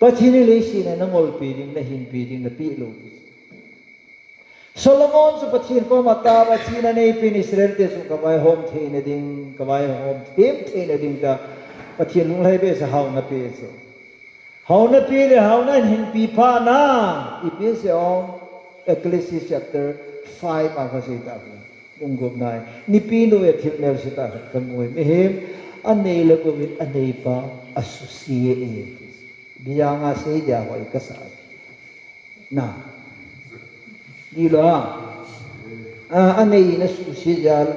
ปัจจุบันเลยสินะน้องอลปีดิ้งนะหินปีดิ้งนะปีโลโซโลมอนสุปัจจุบันก็มาตาปัจจุบันในปีนิสเรลเตสุกวายโฮมเทนดิ้งกวายโฮมเทมเทนดิ้งจ้าปัจจุบันลุงให้เบสฮาวนาเบสฮาวนาปีเลยฮาวนาหินปีพานาอีเบสเอาเอกเลซิส chapter 5มาก็สิตาบุงกบนายนี่ปีโนเอทิมเนลสิตากันมวยไม่เห็นอันนี้แล้วก็วิอันนี้ปะ associate biya nga say dia ko ikasa na di lo anei na su si jal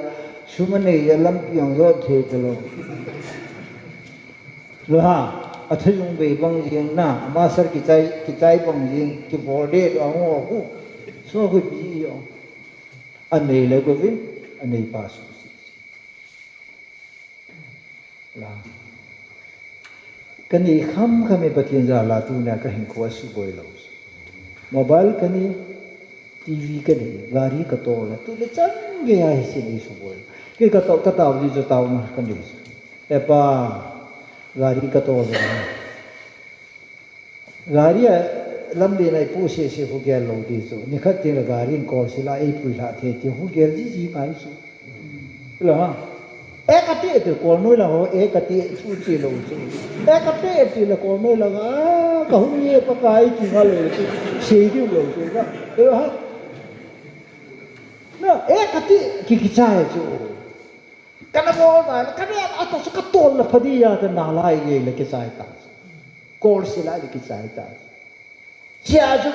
sumane yalam pyong lo the lo lo ha athayung be bang jing na ma sar ki chai bang jing ki bode do ngo ku so ku bi yo anei le ko vin anei pa su si la cái này khăm khăm bát thiên gia là tu na cái hình khóa su bồi lâu mobile cái này TV cái này gari cái to là tu le chân cái ai xin đi su bồi cái tàu gì cho tàu mà cái gì epa gari cái to là gari lâm đi này pu se hu gel lâu đi su ni khát tiền là gari có sẽ là ai pui là thế thì hu gel gì mãi su là ha ekati tu kol noi la ho ekati thu chi lo chu ekati ti la kol noi la ga ka hu ye pa kai ki ga le chu sei ki lo chu ga ha no ekati ki chai chu kana bo da kana ata su ka tol la phadi ya ta na lai ye le ki chai ta kol si la ki chai ta chia chu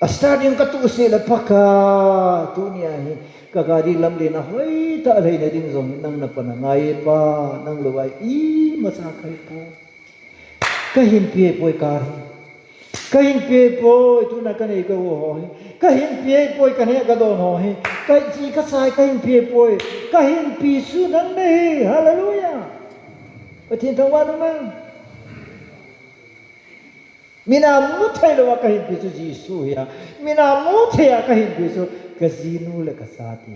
a stadium ka tu se la phaka dunia hi kakari lam le na hoi ta lei na ding zong nang na pana ngai pa nang lo ai I ma sa khai po ka hin pie poi ka ka hin pie poi tu na ka nei ka ho ka hin pie poi ka ne ka do no he ka ji ka sai ka hin pie poi ka hin pi su nang nei hallelujah pa thiên thang wa ma mina mu thai lo ka hin pi su Jesu ya mina mu thai ka hin pi su Casino le kasati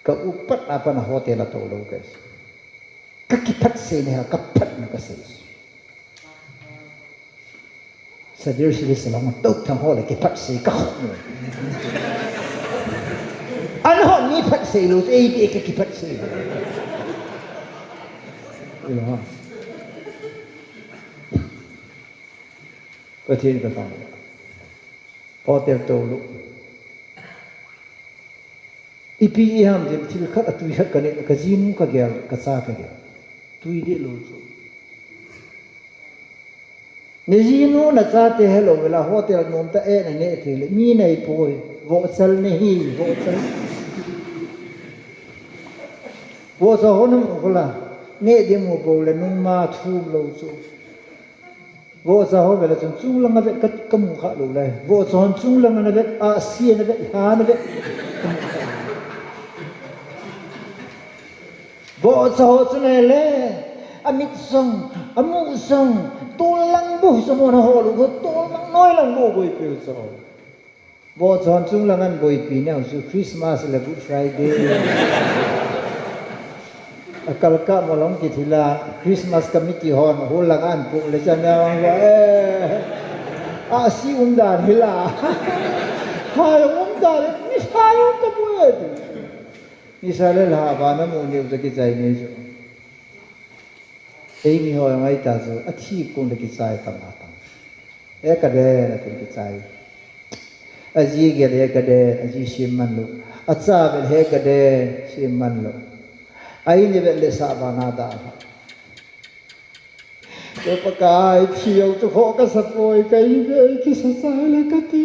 ka upat apa na hotel atau lo guys kakipat se ne kapat na kasi sa dir sila salam tok thang ho le kipat se ka ano ho ni pat se lo e bi ka kipat se ilo ha patin ka tang hotel to lu ipi ham de til khat atui khat kane ka jinu ka gyal ka sa ka gyal tui de lo chu ne jinu na cha te hello wala hotel nom ta e na ne te le mi nei poi vo chal ne hi vo chal vo so honum kola ne de mo po le nung ma thu lo chu vô sa ho vela chung lang ave kat kamu kha lo lai vô chon chung lang ave a si ave ha ave vô sa ho chune le amit song amu song to lang bu so mo na ho lo to lang noi lang bo boi pe so vô chon chung lang an boi pi ne su Christmas le Good Friday akal ka molong ki thila Christmas committee hon hol langan pu le chana wa a si dan hila ha dan ni sayo ka buet ni sale la ba na mo ni ki chai ne jo ei mi ho ngai ta so a thi kun ki chai ta ma ta e ka de na ki chai a ji ge de ka de a ji sim man lo a cha be he ka de sim man lo ai ni ve le sa ba na da ke pa kai thiau chu ho ka sa poi kai ve ki sa sa le ka ti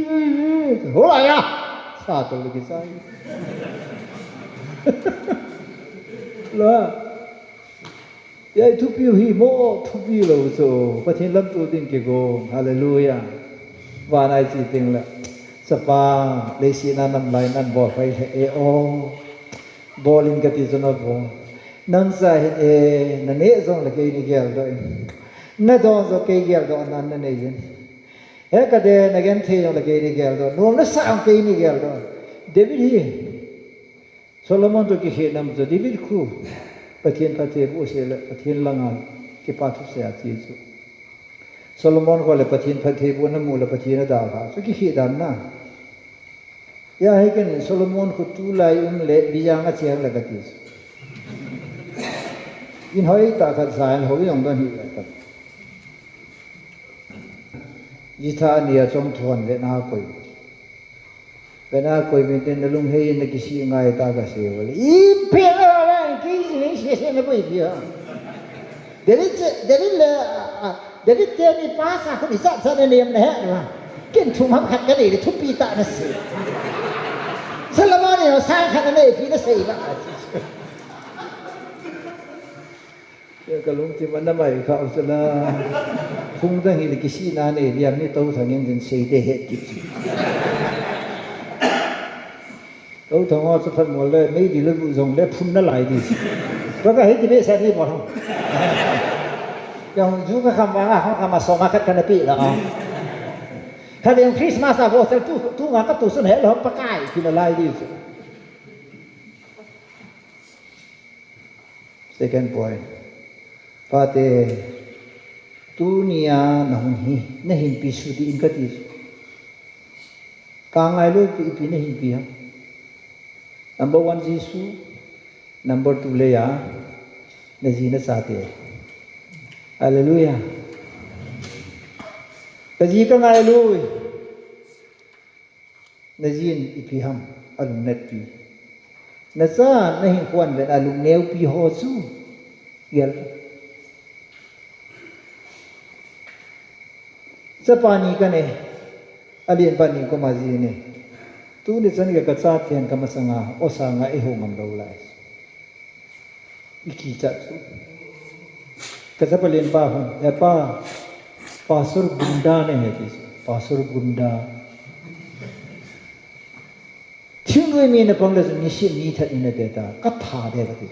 ho la ya sa to le ki sai la ya thu pi hi mo thu pi lo so pa thin lam tu tin ke go hallelujah wa nai chi ting la sa pa le si na nam lai nan bo phai e o bolin ka ti zono bo nang sa e na ne zong la ke ni gel do na do zo ke gel do nan na ne yin he ka de na gen the yo la ke ni gel do no na sa ke ni gel do David hi Solomon to ki he nam zo David khu pathian pathe bu se la pathian langal ke pa thu se a chi chu Solomon ko le pathian pathe bu na mu la pathian da ba so ki he dan na ya he ken Solomon ko tu lai le bijang a cheng la ka ti in hoi ta khat sai ho yong da hi la ta yi tha nia chom thon le na koi bena koi min ten lung hei na ki si ngai ta ka se wale I pe la ki si se ne pai bia David te ni pa sa ko ni sa ne lem na he na ken thu mam khat ka ni thu pi ta na se Solomon yo sa khat na pi na se ba ya kalung ti man na mai kha usala khung da hi ki si na ne liam ni to thangin den sei de he ki to thang o sa phan mo le nei di le bu zong le phun na lai di ba ka he ti be sa ni mo thong yang ju ka kham wa ha ka ma so ma khat kan pi la ha le Christmas a bo sa tu nga ka tu sun he lo pa kai ki na lai di second point Pate dunia nahung hi na hin pi su di in ka ti Kangai lu pi ni hi pi ha. Number 1 Jesus, number 2 Leah, na zina sate. Hallelujah. Kaji ka ngai lu. Na zin ipi ham alung net pi. Na sa na hin kwan le alung neu pi ho su. Yel. Sa pani ka ne. Alien pani ko mazi ne. Tu ni san ka sa tian ka masanga o sa nga e ho ngam do lai. Iki chat su. Ka sa palin pa hon. Ya pa pasur gunda ne hai ti. Pasur gunda. Thing we mi na pang le ni shi ni that in de ta ka tha de ka ti.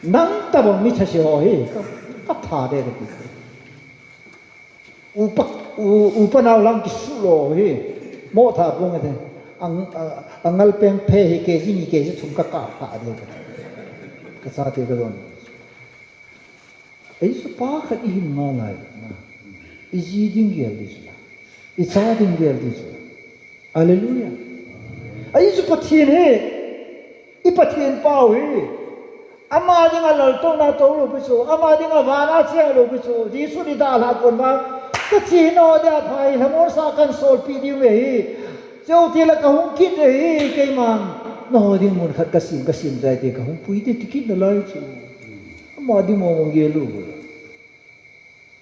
Nang ta bong mi tha shi ho hi ka tha de ka ti. Upanau lang ki su lo hi mo tha pong de angal peng phe hi ke ji ni ke ji thum ka de ka sa te ka don. Ai su pa kha i ma lai na. I ji ding gel di su. I sa ding gel di su. Hallelujah. Ai su pathian he. I pathian pau he. Ama ding alal to na to lo bi su. Ama ding avana che lo bi su. Ji su ni da la kon ma. Ka chi no da phai la mo sa kan sol pi di me hi. Châu ti la ka hung kit hi ke man. No ding mun khat ka sim jai te ka hung pui te tikit na lai chu. Ama ding mo mong ge lu.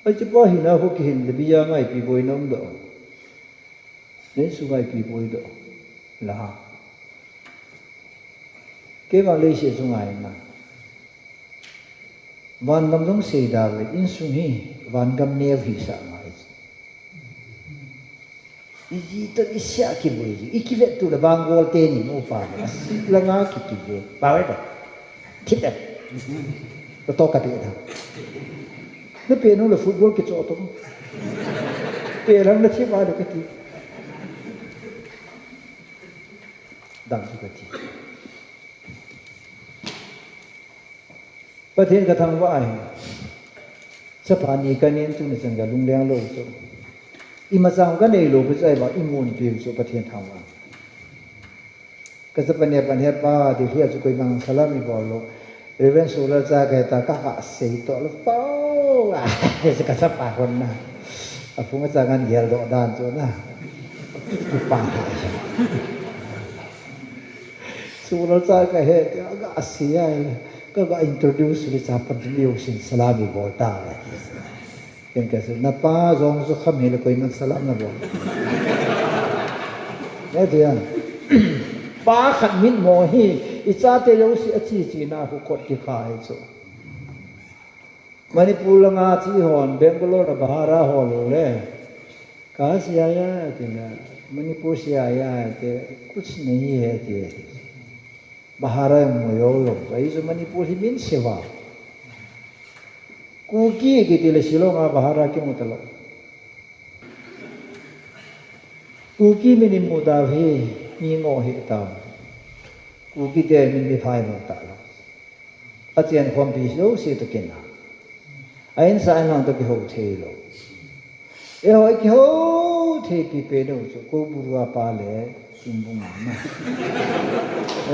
Ai che pa hi na ho ki hin le bi ya ngai pi boi nom do. Nên su ngai pi boi do. La. Ke ma le she su ngai na. Van gam dong se da le in su hi van gam ne hi sa ngai. Iji to isya ki boi ji. Iki vet tu la bang gol te ni mo pa. La nga ki pi je. Pa wai da. Thip da. To ka pi da. Nó pe nó là football cái chỗ đó. Pe rằng nó chỉ vào được cái gì. Đăng cái gì. Bất thiên cái thằng vãi. Sắp phản ý cái nên chúng nó chẳng cả lung leng lâu rồi. Ima sang cái này lâu bây giờ bảo imun tiêu số bất thiên thằng vãi. Cái sắp bản hết ba thì hiện cho cái bằng salami bảo lâu. Reven solar sa kaya ta kakasay to lo pao sa kasapakon na apo nga sangan gel do dan so na pa solar sa kaya kakasay ka introduce li sa pagdiyo sin salami volta yan kasi na pa zong so kami ko yung salam na bo eto yan pa khat min mo hi Icha te yo si achi na ko kot ki khai so Manipur la nga chi hon Bangalore na bahara ho lo le ka sia ya te na Manipur sia ya te kuch nahi hai te bahara mo yo lo ai so Manipur hi min sewa ku ki te le silo nga bahara ki mo talo ku ki min mo da hi mi ngo hi ta Ugi de min bi phai no ta lo. Atien khom pi lo si to ken na. Ain sa nang to ki ho the lo. E ho ki ho the pi pe do so ko bu wa pa le sim bu ma na.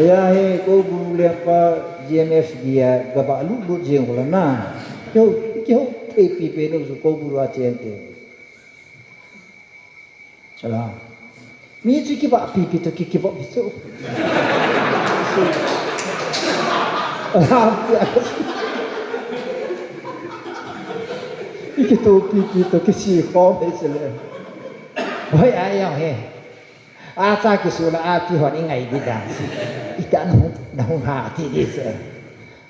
Aya he ko bu le pa GMF dia ga ba lu lu jeng ko la na. Ki ho the pi pe do so ko bu wa chen te. Chala. Mi chi ki ba pi pi to ki ba bi so. Iki to pi to ki si kho be se le hoi ai yo he a sa ki su la a ti hon i ngai di da ita na hu ha ti di se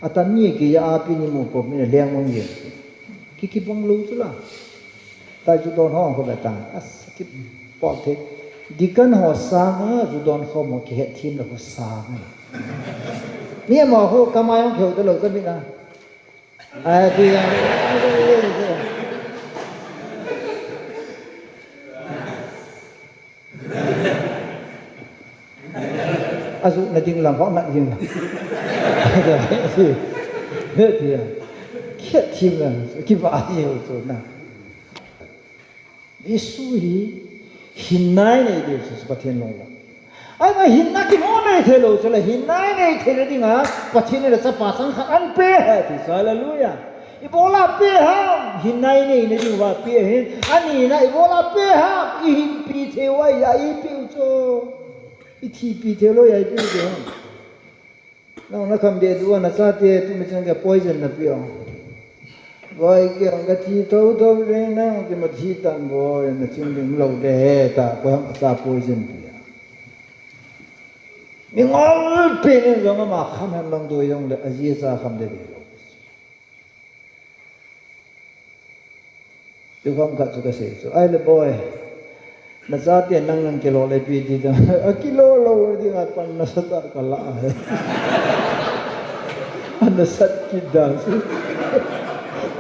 atan ni ki ya a pi ni mo ko mi leng mong ye ki bong lu tu la ta ju don hong ko ba ta as ki po te dikan ho sa ma ju don kho mo ki het thim la ko sa ma ni mo ho kamayong kheu to lo ka mi na ai ti ya azu na ding lam ho na ding la he ti ya khet thim la ki ba ye so na Isu hi hin nai nei de su pathian long la ai ma hin na ki mo nei the lo chale hin nai nei the le ding a pathian le sa pa sang khat an pe ha ti hallelujah ibola pe ha hin nai nei ne ding wa pe hin ani na ibola pe ha I hin pi the wa ya I pi cho I thi pi the lo ya pi de no na kam de du na sa te tu me chang ga poison na pi voi kia ông cái thi thâu thâu đấy nó cái mà thi tận voi là chung đừng lâu để ta có không sa poison kia mình ngon pin rồi mà không hem lòng đôi ông để aziz sa không để được chứ không cả cho cái gì so ai là boy nó ra tiền năng kilo lấy pi đi đó kilo lâu đi ngắt pan nó sát cả lạ nó sát kida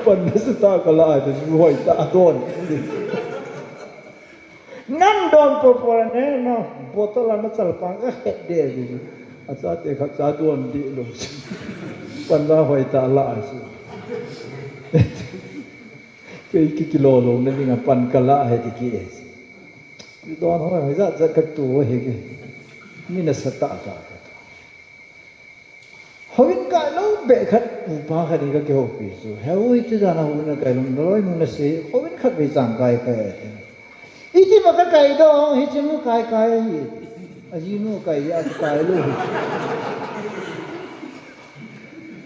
pan nasta kala ito buhay ta doon nan doon po ne no botol na salpang ka de at sa te khak sa doon di lo pan ba hoy ta la si cái kilo lo ne nga pan kala he ti ki es doon hoy za za ka tu he ke ni na sa ta ta Hawin ka lo be khat upa kha ni ka ke ho pi so hawin te jana hu na kai lo loi nu na se hawin khat be jang kai ka iti ma ka kai do hi chimu kai kai aji nu kai ya kai lo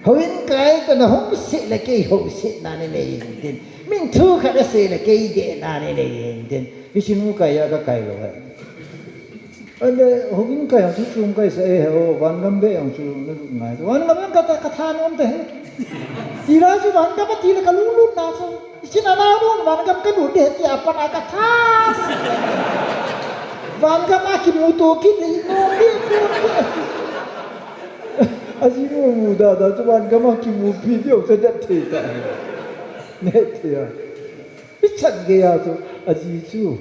hawin kai ka na hom se la ke ho se na ne ne den min thu kha da se la ke de na ne ne den hi chimu kai ya ka kai lo ande hobin kai ang chung kai se ho wan gam be ang chu na ngai wan gam ka ta than om te ti ra chu wan gam ti ka lu lu na so chin ana ron wan gam ka lu de ti apa na ka tha wan gam ki mu to ki ni no ni aji no mu da chu wan gam ki mu pi dio se da te ta ne te ya chat ge ya chu aji chu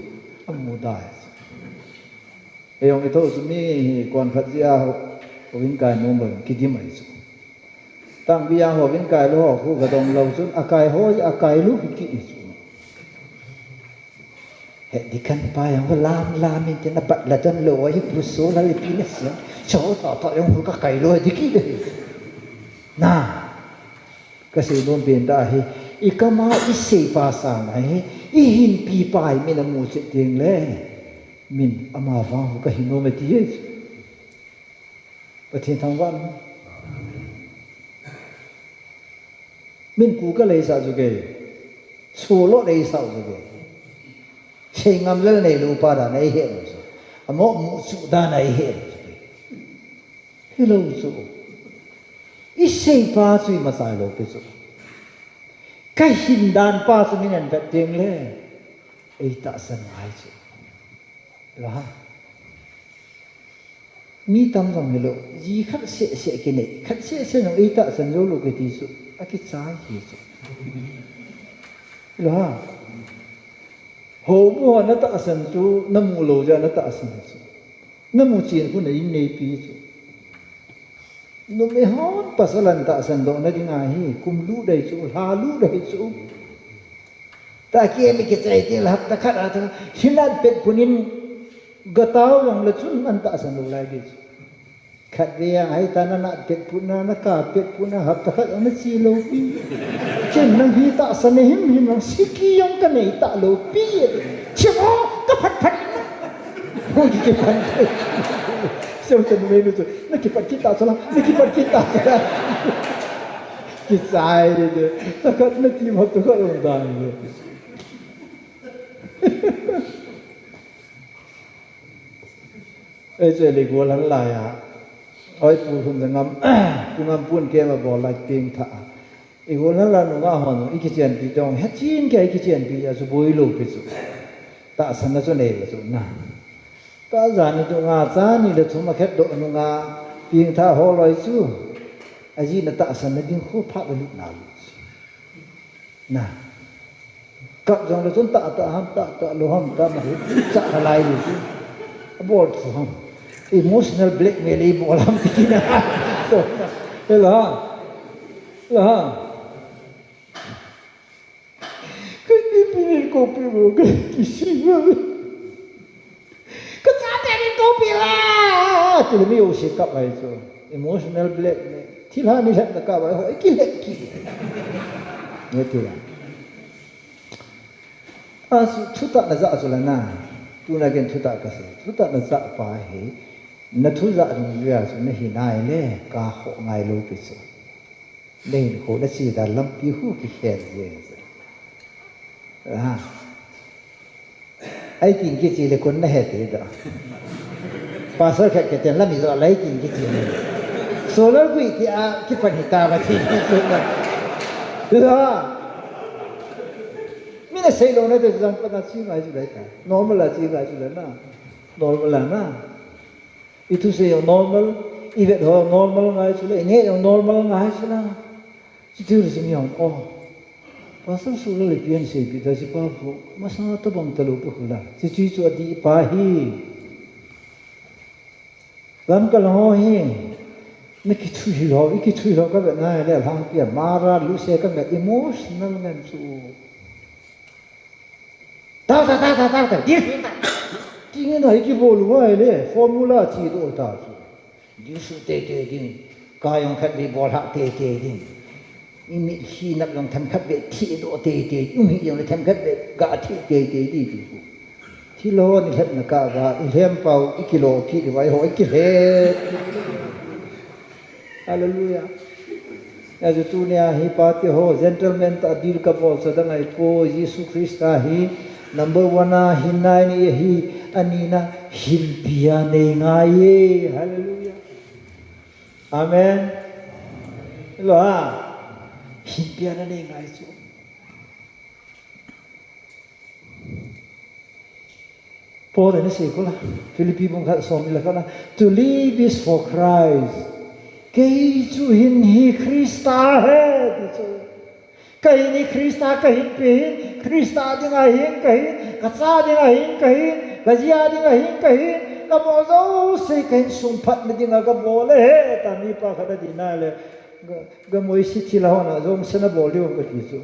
amu da Eyong ito sumi kon khatia hobin kai no mo kidi mai su tang bia hobin kai lo khu ga dong lo sun akai ho akai lu ki su he dikan pa yang lam min ten bat la dan lo hi pu so la li pin sia cho ta yang hu ka kai lo di ki de na ka se don ben da hi ikama ise pa sa nai I hin pi pai min mu che ting le min ama vang ka hino me ti es pathin thang wan min ku ka le sa ju ge so lo le sa ju ge sei ngam le nei lu pa da nei he so amo mu su da nei he hello so I sei pa chui ma sai lo pe so ka hin dan pa su min an vet ting le ei ta san ai chu là mi tâm rằng hello gì khắc sẽ cái này khắc sẽ nó ý tạ sân dấu cái tí số cái trái gì số là hồ bùa nó tạ sân số nó mù lồ ra nó tạ sân số nó mù chuyện của này này pi số nó mới hót pasalan tạ sân đó nó đi ngay hi cùng lũ đầy số hà lũ đầy số ta kia mình cái trái thì là hấp ta khát à xin ăn bệt punin gatau yang lecun anta sandu lagi khat dia ai tanah nak pet puna nak ka pet puna hap tak ang si lopi chen nang hi ta sanehim him nang siki yang ka nei ta lopi chemo ka phat phat ho ki pan so tan menu tu nak ki pat kita sala nak ki pat kita ki sai de takat na ti ma to ka long dai ấyเลยกูหลังลายอ่ะอ้อยปูคุณจะงำกูงำปูนแกมาบอกลายเก่งท่าอีกูหลังลายหนูก็หอนอีกเจียนปีจงเฮ็ดจีนแกอีกเจียนปีอ่ะสุบุยลูกไปสุตาสันนะสุเนยสุนะตาจานี่ตัวงาจานี่เดือดทุ่มมาแค่โดนงาเพียงท่าหอลอยสู้ไอ้จีนตาสันนะดิ้งคู่พระบรรลุนาลุนะกับจงเดือดทุ่มตาห้ามตาโลห้ามตามาหุบจะอะไรอยู่สิบอดทุ่มemotional blackmail ibu alam tikina so lah kini pilih kopi mo kisi tu le mi o se kap ai chu emotional blackmail thil ha ni lek na ka ba hoi ki lek ki ne tu a su thuta na za chu la na tu na gen thuta ka se thuta na za pa he na thu za ru ya su na hi nai le ka ho ngai lo pi su nei ho na si da lam pi hu ki khen ye ha ai tin ki chi le kon na he te da pa sa kha ke ten la mi zo lai tin ki chi ne solar kui ki a ki pan hi ta ba thi ki su na da mi na sei lo na de zang pa na chi ngai ju lai ta normal la chi ngai ju la na normal la na itu se normal ivet ho normal ngai chu le ne normal ngai chu na chi tu ri mi on oh pasal sulu le pian se pi da si pa fu ma sa to bang ta lo pu la chi chi chu adi pa hi lam ka lo hi ne ki thu hi lo ki thu lo ka ba na le hang pia ma ra lu se ka ga emotional ngan chu ta di ti nge na ki bo lu wa le formula chi do ta chu di su te ding ka yong khat bi bol ha te ding ini hi nak long tham khat be thi do te hi yong le tham khat be ga thi te di bi ku thi lo ni het na ka ga i hem pau i kilo ki di wai ho i ki he hallelujah as tu ne hi pa te ho gentleman ta dil ka bol sa dang ai po Jesus Christ hi number 1 hi nai ni hi anina him pia ne ngai hallelujah amen lo ha him pia ne ngai chu Paul ini sekolah Filipi pun kat suami lah kana to live is for Christ kei chu hin hi Krista hai tu kei ni Krista kei pe Krista ding ai hin kei ka sa ding ai hin kei ka zia ding ai hin kei ka mo zo se kei sum phat na ding ka bo le ta mi pa kha da din na le ga moi si thi la na zo sana bo le ka ti chu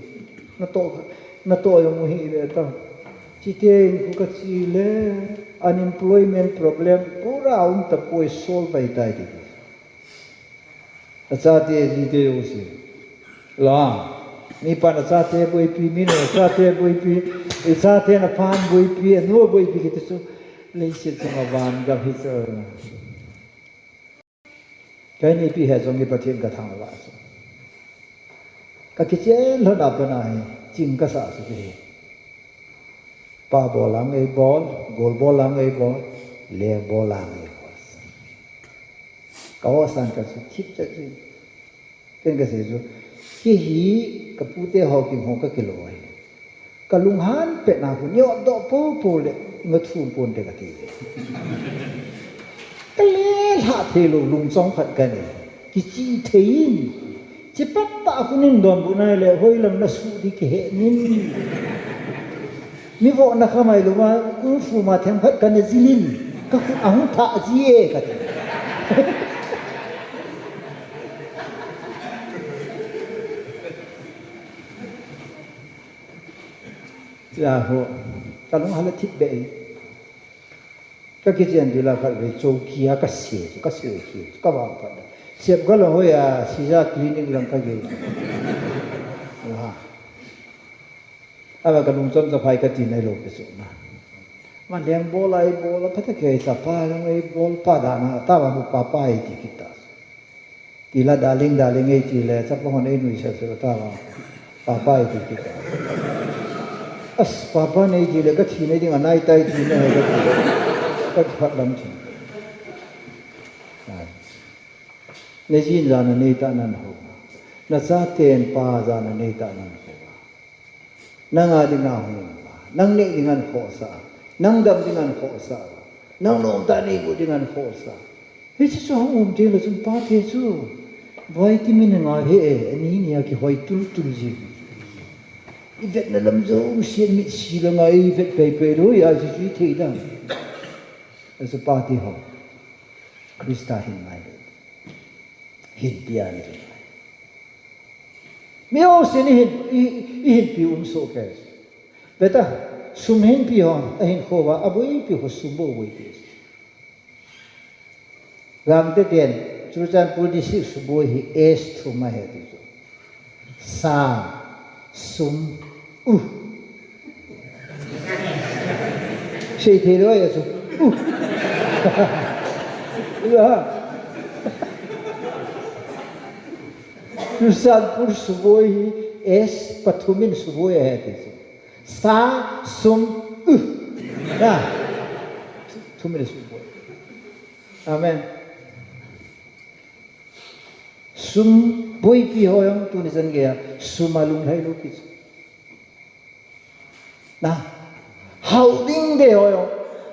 na to yo mu hi le ta Citein ku ka chile unemployment problem pura ta poi solve bai dai di acha te ji te o si la mi pa na cha te boi pi mi no cha te boi pi e cha te na pan boi pi no boi pi ki te so le se ma van ga hi so kai ni pi he so mi pa thien ka thang la so ka ki che lo da pa na hai ching ka sa so ki pa bolang ei bol gol bolang ei bol le bolang ei bol kawasan ka su chip cha chi ken ka se ju ki hi ka pute ho ki ho ka kilo ai ka lung han pe na hu nyo do po le ngat fu pon de ka ti ka le ha the lo lung song phat ka ni ki chi thein chi pat ta hu nin don bu nai le hoi lam na su di ke he nin mi vo na khamai lu ma u fu ma them khat kan zilin ka khu ang tha ji e ka ya ho ta long hala thit be ka ki chen di la kha ve chou kia ka se ki ka ba pa sep ga lo ho ya si ja clinic lang ka ge wa aba ka lung chom sa phai ka tin ai lo pe su na man leng bol ai bol pa ta ke sa pa lang ai bol pa da na ta ba mu pa pa ai ti kita ti la daling ai ti le sa pa hon ai nui sa sa ta ba pa pa ai ti kita as pa pa nei ji le ka thi nei ding anai tai ti ne ka phat lam chi ne ji za na nei ta nan ho na sa ten pa za na nei ta nan nang adingan nang ne dengan khosa nang dam dengan khosa nang nom ta ne bu dengan khosa he chi so hom de lo sum pa te chu vitamin nga he ani ni ya ki hoi tul ji i vet na lam zo sien mi si la ngai vet pe lo ya ji thi da as a party ho Krista hin mai hin pia ni mi o sin hin pi so ke beta sum hin pi ho hin ho wa abu pi ho sum bo wi pi gang te ten Churachandpur district suboi hi es thuma he tu sa sum sei thế rồi à Churachandpur suboi hi es pathumin suboi he tu sa sum na thumin suboi amen sum boi pi hoyong tu ni san ge sumalung hai lu pi na holding de hoyong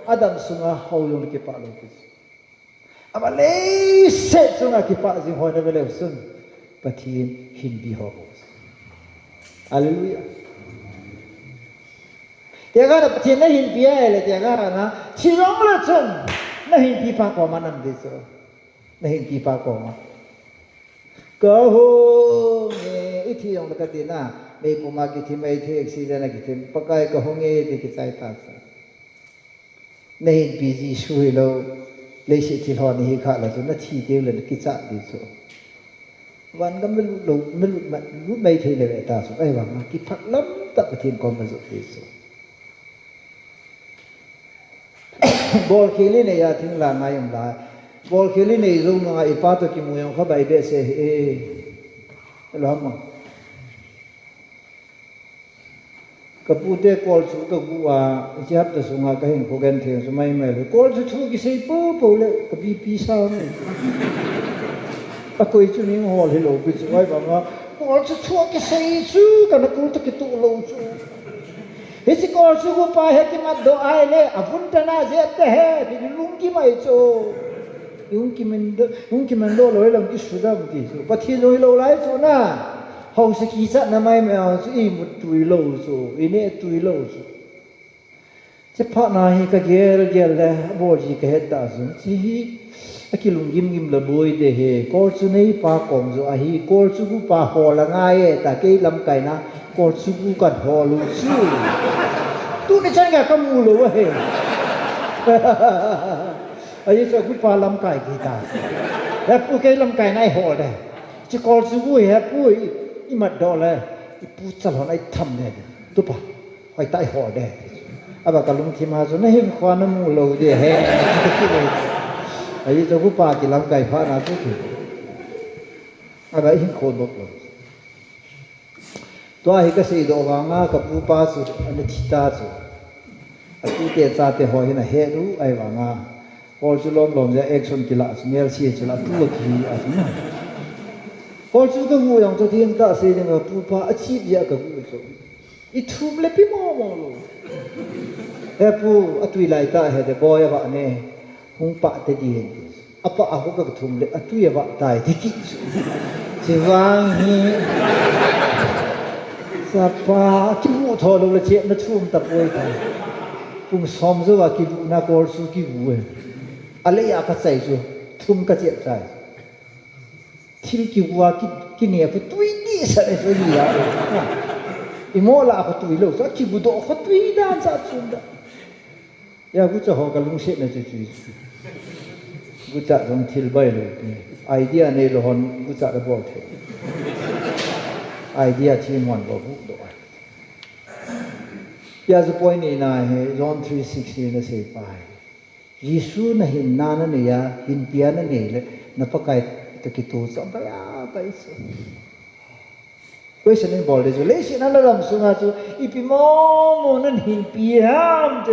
adam sunga hoyong ke pa lu pi aba le se sunga ke pa jing hoy na vele sun pathin hin bi ho hallelujah te ga pathin na hin bi ai le te ga na chi rong la chun na hin pi pa ko ma nam de so na hin pi pa ko ma cơ hồ nghe ít thì ông ta tin à mấy cô mà cái thì mấy thì accident là cái thì bắt cái cơ hồ nghe thì cái sai ta sa nên busy suy lâu lấy sự chỉ họ này khác là nó chỉ tiêu là cái chạm đi sốวันก็ไม่รู้ไม่ทีเลยแต่สุดไอ้ว่ามากี่พักล้ำตัดประเทศก็มาสุดที่สุดบอลเคลีเนี่ยถึงหลังไงอย่างไรบอลเคลีเนี่ยรู้ว่าไอ้ป้าตัวกิมวยองเขาไปเบสเอ้รู้มั้งกับพูดแต่กอลสุดตัวกูว่าจับตัวสุงาก็เห็นพวกกันเถียงสมัยใหม่เลยกอลสุดทุกข์สิปุ๊บเลยกับปีซ่าเนี่ยปะคุยจุนี่หัวเลยโลกุจิไว้บอกว่ากอลสุดทุกข์สิจูกันนะกูตะกิตุโลจูเฮ้ยกอลสุดกูไปเฮ้ยที่มาดูไอ้เลยอาฟุนตนาเจ็บแต่เฮ้ยที่ลุงกี่ไม่จูลุงกี่มันโดนเลยลุงกี่สุดาบุตรีจูปะที่ลุยโลไรจูน่ะเขาสกีจัดน้ำไม่เอาจูอีมุดตุยโลจูอีเนี่ยตุยโลจูจะพักนายก็เกลเลยบอจีก็เห็นตาสุนจีอากิลุงกิมละบวยเดเฮกอลจูนี่ปากงจูอาฮีกอลจูกูปาหอละง่ายแต่เกลลำไก่นะกอลจูกูกัดหอลูจูตู้นี่ฉันก็ขมูเลยเฮ้อายุจะกูปาลำไก่กี่ตาแล้วกูเกลลำไก่ในหอเลยจะกอลจูกูเฮ้ปูอีมัดดอเลยอีปูจัลหอนไอ้ทำเนี่ยตุ๊บปะไอ้ใต้หอเลยอาบะกลุงที่มาส่วนนั้นเห็นควานมูโลเดเฮอายุจะกูปากี่ลำไก่พระนาทุกทีอาบะเห็นโคนบอกเลยตัวไอ้ก็สีดอกงากับกูปาสุดอันนี้ทิตาสุดอากูเตะซาเตะหอยน่ะเฮรู้ไอ้ว่างาพอจุลมจะแอคชั่นกี่ละเมลเชียจุละตัวกี่อะไรนะพอจุก็งูอย่างตัวที่อันตาเสียงกับกูปาอาชีพยากับกูสุดอีทุ่มเล็บพี่มอมองลูเฮ้ปูอัตุยไลตาเฮเดบอยว่าเนี่ยหงปะเตดีอัปะอาหุกทุ่มเล็บอัตุยว่าตายที่กิจวังฮีสปาคิบุทอลเลยเจ็บนั่ทุ่มตะปวยกันปุ่มซ้อมซะว่าคิบุนักอลสุกิบุเออะไรอยากใส่จูทุ่มกระเจ็บใจที่คิบุว่ากินเนี่ยก็ตุยดีสันเลยนี่อ่ะอีโมล่ะก็ตุยโลสักคิบุโดก็ตุยด้านสัตว์สุดยากูจะหอกลุงเสนะจุยกูจะต้องทิลใบเลยไอเดียในละหอนกูจะระบอกเถอะไอเดียที่มันบอกพูดด้วยยาจะปล่อยนี่นะเฮ้จอห์น3:16นะเสียไปยิสุนะหินนานะเนี่ยหินเปียนะเนี่ยเลยนับไปตะกี้ตัวสัมปยาไปสิquestion in bold is relation na lam sunga chu ipimo mo nan hin piam te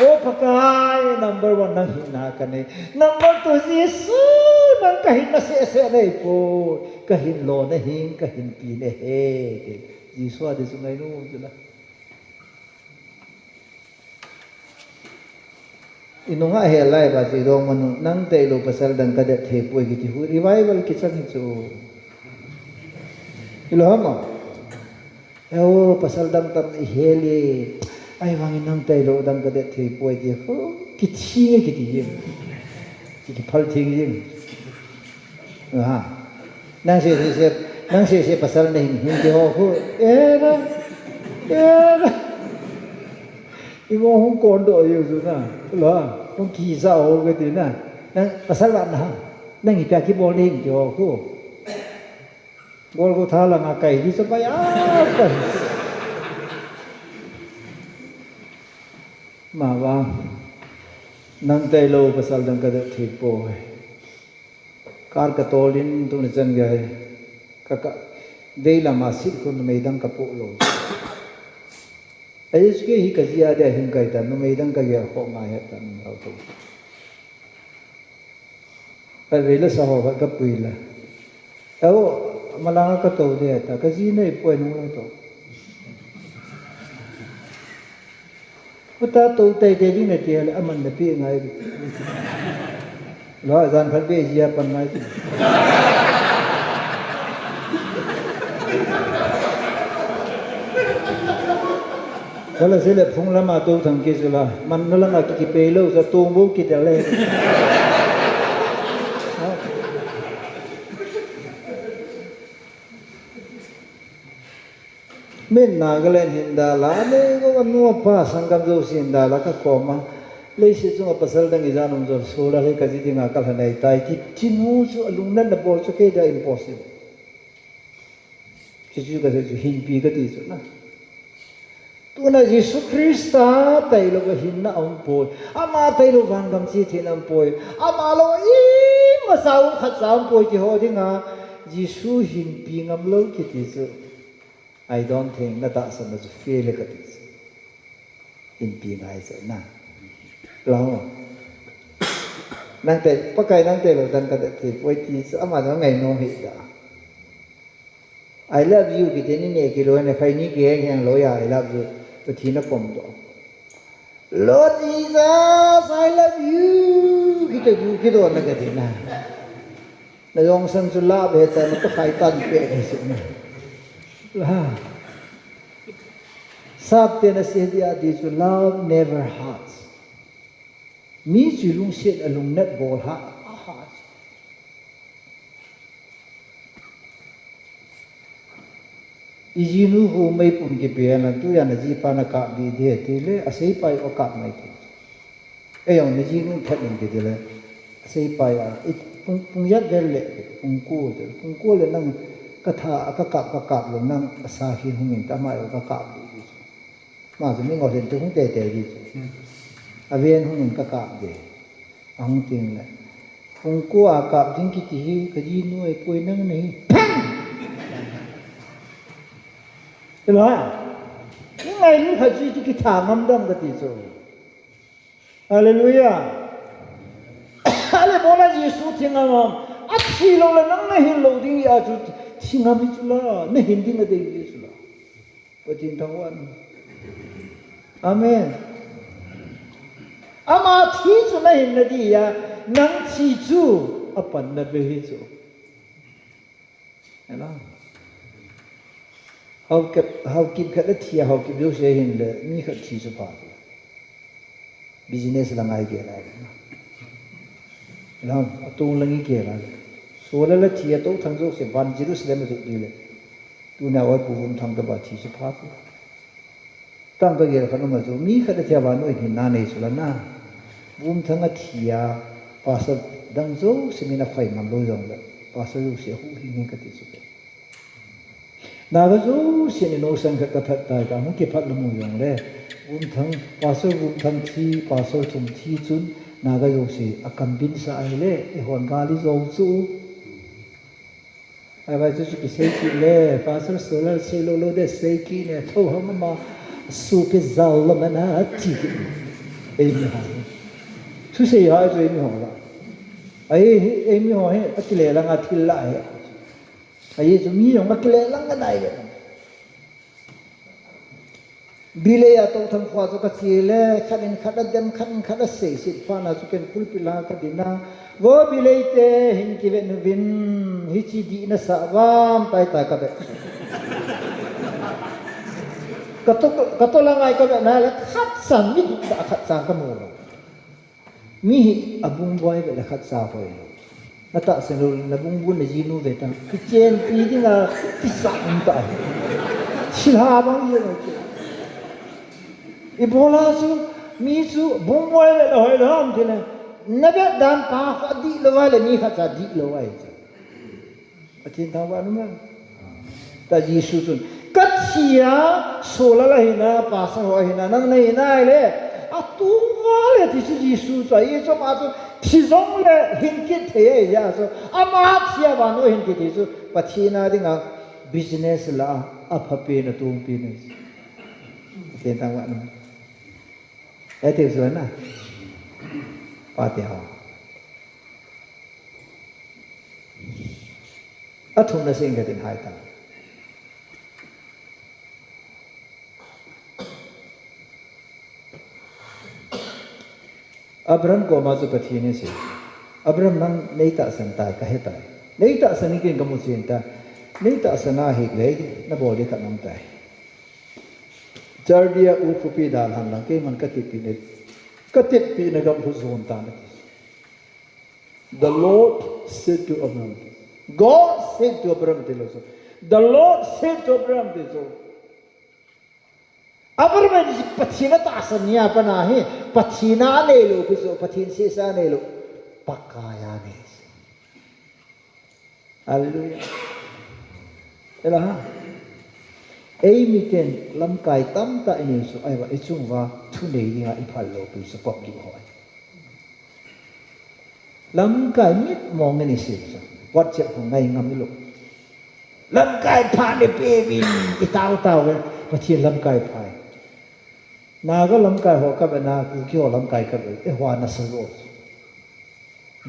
wo pakai number 1 nang hin na kane number 2 Jesu nang kahin na se nei po kahin lo na hin kahin pi ne he te Jesu ade sungai nu jula inunga he lai ba ti dong manu nang te lo pasal dang ka de the poi ki hu revival ki chang chu Ilhama, oh pasal dam tam iheli, ay wangin nang tayo dam kadet thi poi dia, oh kitchinge kiti pal ting ha, nang se pasal nih hindi ho, era, imo hong kondo ayo tu na, lah, hong kisa ho kiti na, nang pasal na, นั่งอีแปะที่บอลเล่งเดียวกูบอลกูท้าละงาไก่ที่สบายกันมาว่านั่งใจโลภาษาดังกระดับที่โป้การกระโตลินตุนจันไงก็เดี๋ยวละมาสิคนไม่ดังกระโปโลไอ้สกี้ฮิกะจีอาเดียหิงไก่ตันไม่ดังกระเกี่ยวของมาเหตุนั้นเราตัวแต่เวลาสาวก็ปุยละเอามาลังก็โตเดียแต่ก็จีน่ะป่วยนู่นตัวพุทธะโตแต่เดี๋ยวนี้เดียวเลยมันเนี่ยพี่ไงแล้วอาจารย์พัดเบี้ยจีอาปันไงkalau saya lihat phung lama tu thangki sula, man nulang aku kipelo sa tumbu kita le. Men nagalen hindala le ko anu apa sangkam jo hindala ka koma le si chung pasal dang izanum jo sola le kaji ding akal hanai tai ti chinu chu alungnan na bol chu ke da impossible. Chu ka se hin pi ka ti chu na. Tu na Yesus Kristus tay lo ka hin na ang poy ama tay lo van gam chi thin ang poy ama lo I ma saw khat saw poy ti ho ding a Yesus hin pi ngam lo ki ti chu I don't think na ta sa na chu feel ka ti chu hin pi ngai sa na lo nang te pa kai nang te lo dan ka ti poy ti chu ama no ngai no hi da I love you ki tin ni ki lo na khai ni ki hang lo ya I love you to thi na pom do Lord Jesus I love you ki to you ki do na ka tin na na yong san su la be ta na to khai tan pe ni su na la sab te na se dia di su love never hurts mi chi lung set alung net bol ha Ijinu hu mai pun ki pe na tu ya na ji pa na ka bi de te le asei pai o ka mai te e yong ni ji nu that ning de le asei pai a pung yat vel le pung ku le nang ka tha ka lo nang asa hi hu min ta mai o ka bi ma zu mi ngo len tu hung te ji a ven hu min ka de ang ting le pung ku a ka ding ki ti ka ji nu e poi nang nei Thế rồi những ngày lúc thật sự cái thả ngâm đông cái tí rồi Hallelujah Hallelujah Bola Giêsu thiên ngâm à chỉ lâu là nắng này hin lâu đi à chú thiên ngâm chú là này hin đi là đây Giêsu là và thiên thắng quan Amen ama thi chú này hin là đi à nắng chỉ chú à phần là về chú thấy không how keep khát thia how keep yêu say hin le mi khát thi số phạt business là ngay kia này làm tu là ngay kia là số là thia tu thằng số sẽ van Jerusalem là đi le tu nào ở khu vùng thằng cái bà thi số phạt tăng cái gì là khát mà số mi khát thia van noi hin na này số là na vùng thằng thia pasal đang số sẽ mi na phải ngam lôi dòng là pasal sẽ hú hin cái tí số 나가 좀 신이 노선 것 같았다. 그렇게 받는 모양래. 운탕 와서 운탕 티 와서 좀 티준 나가 요새 아까 빈사이래 혼가리 조수. 아바 저기 세키래 파서 솔라 셀로로데 세키네 토하마 수케 잘라마나 티. 에이미하. 수세야 저 에이미하라. 아이 에이미하에 아킬레랑 아틸라에 Ai chúng mi yang makle lang cái này vậy, bile ya to thằng khoa cho cái gì le, khát dem khát sấy xịt pha na cho cái pul pila cái gì na, vô bile te hình kia bên vin hi chi di na sa vam tai cái vậy, cái to lang ai cái vậy na là khát sang mi đã khát sang cái mồm, mi abung boy vậy là khát sang boy. Nata senul nabung bun na jinu veta kitchen pi dinga tisa unta silha bang ye no ibola su mi su bung boy le hoi lam thile nè bé đàn pa họ đi lâu ai là mi khát ra đi lâu ai Pathin thang wa numa ta Giêsu chun cắt xia số là hina pa sang hoa hina nang này hina le à tung wa le thì Giêsu cho ý cho mà cho thì giống le hình kết thế ya so à mà xia wa no hình kết thế so Pathina đi ngang business là áp happy na tung pi này Pathin thang wa numa ai tiêu chuẩn à pa tiêu thùng là sinh cái tiền hai ta Abraham ko ma chu Pathine si Abraham nang nei ta san tai ka he tai nei ta san kin ka mu chin ta nei ta sana hi le na bo le ka nam tai Jardia u phupi dal han lang ke man ka ti pi ne ga hu zon ta na The Lord said to Abraham God said to Abraham the Lord said to Abraham Abraham is Pathina ta asanya pana he Pathina ne lo kiso Pathin se sa ne lo pakaya ne Hallelujah ela ha ei mi ten lam kai tam ta ini so ai wa ichung wa thu nei ni nga iphal lo pi so pop ki hoi lam kai mit mong ni seวัดเจ็บของไงงามไม่หลงลำกายพาในเปวินอีเต่าเลยมาเทียนลำกายพายนาก็ลำกายหัวกับนากูเกี่ยวลำกายกับไอ้หัวนัสโรส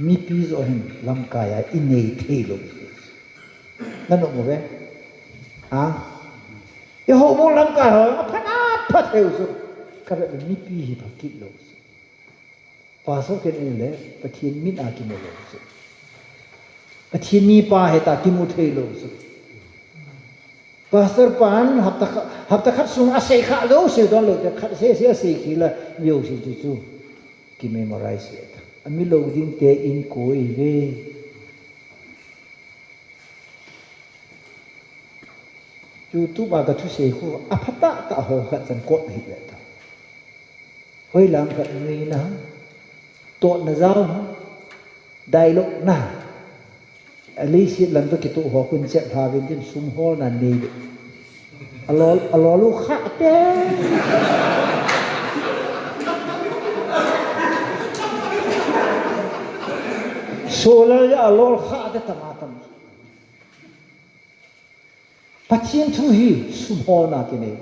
มีปีโซหินลำกายอินเนยเทลงนั่นหนูมั้ยฮะไอ้หัวมองลำกายหัวพันพัดเทวสุกับมีปีหิพักิลงภาษาเกันนี่แหละปะเทียนมิตรอากิโมลงสุทีมีป้าเหตุกิมุทัยโลสุภาษาปานหับตะขัดสุงอาศัยข้าโลสิตอนโลจะขัดเสียสิขีละมิวสิจู่กิเมมอไรเสียอันมิโลดินเตอินโกยเวจู่ตุบากะทุเสโคอภัตตะตะโหขัดสันกดหิเลตเฮ้ยหลังกันี่นะโตนะเจ้าไดโลกนะAlicia lang to kito ho kun che thavin tin sum hol na nei alo lu kha te sola ya alo kha te tamatam Pathin thu hi sum hol na ki nei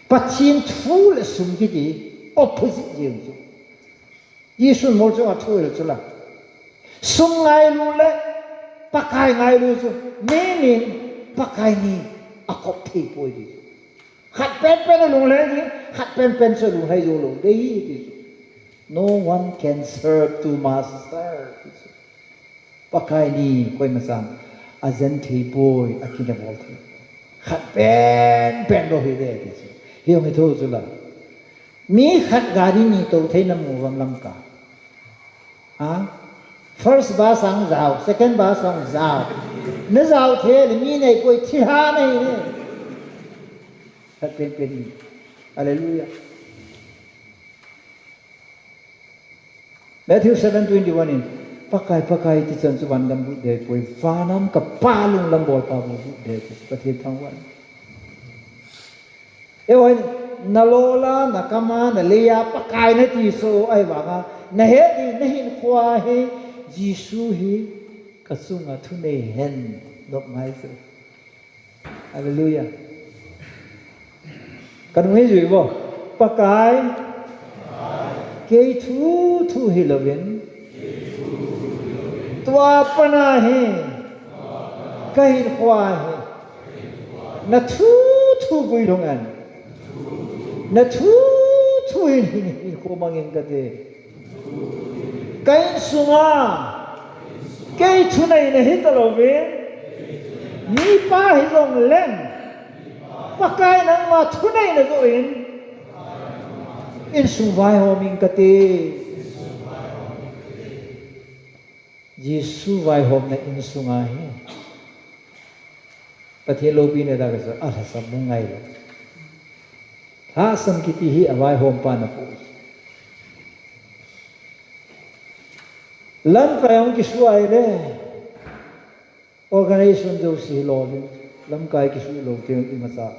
Pathin thu le sum ki di opposite jeng chu Yesu mo chu a thu le chu la sung ngai lu le pakai ngai lu su meaning pakai ni akop thi poi di khat pen lu le ni khat pen so lu hai lu dei di no one can serve two masters pakai ni koi masam azen thi poi akina bol thi khat pen lo hi de di hiong hi tho su la mi khat gari ni to thai nam mu ram lam ka ha First ba sang zao, second ba sang zao. Nó zao thế là mi này coi thi ha này nè. Thậtเป็น Hallelujah. Matthew 7:21 in. Pakai ti chan chuan lam bu de coi fa nam ka pa lung lam bol pa bu de pa thi thang wan. Ewai nalola nakama na leya pakai na ti so ai wa ga na he ni na hin khwa he Giêsu hi kasunga thune hen dok ngai su Hallelujah kan ngai ju bo pakai ke thu hi lovin tua pana he kai khwa he na thu gui dong an na thu hi ko mangin ka de cái sunga cái thứ này là hết rồi về mi pa hết rồi lên và cái năng mà thứ này là rồi in sung vai ho mình cái tê Giêsu vai hôm nay in sunga he cái thiên lô bi này ta cái sao à sao mong ngày rồi ha sam kiti hi vai hôm pa na po lam kai ông kisu ai le organization jo si lo le lam kai kisu lo tiang ti macha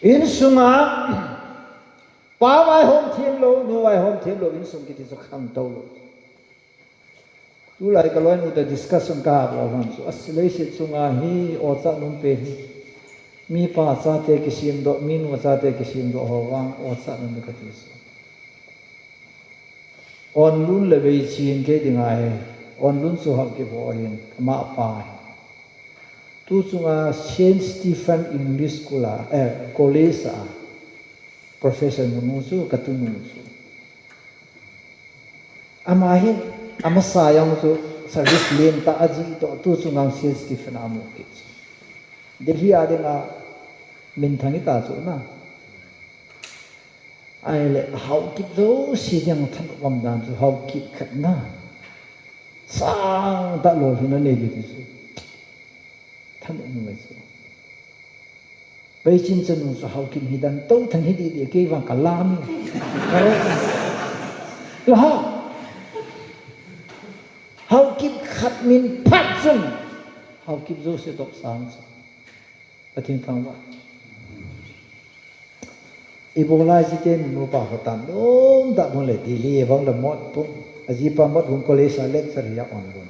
in sunga pa vai hom thiên lo nu vai hom thiên lo in sung ki ti so kham to lo tu lai ka loin uta discussion ka ba han so aslei se sunga hi o cha num pe hi mi pa cha te ki sim do mi nu cha te ki sim do ho wang o cha num ka ti so on lun le bei chin ke dingai on lun su hak ki bo hin ma pa tu sunga Saint Stephen English School college professor nu su ka tu nu su ama hi ama sayang su service len ta aji to tu sunga Saint Stephen amu ki Delhi ade na min thangi ta su na ai le hau ki do si yang than wam dan su hau ki khat na sang ta lo hin ne ji su than nu mai su bei chin chen nu su hau ki hi dan to than hi di ke wang ka la mi la hau ki khat min phat sun hau ki zo se dok sang su atin thang wa Ebola ji te nu pa ko tam dom da mon le di li bang le mot pu aji pa mot hum college lecture ya on gon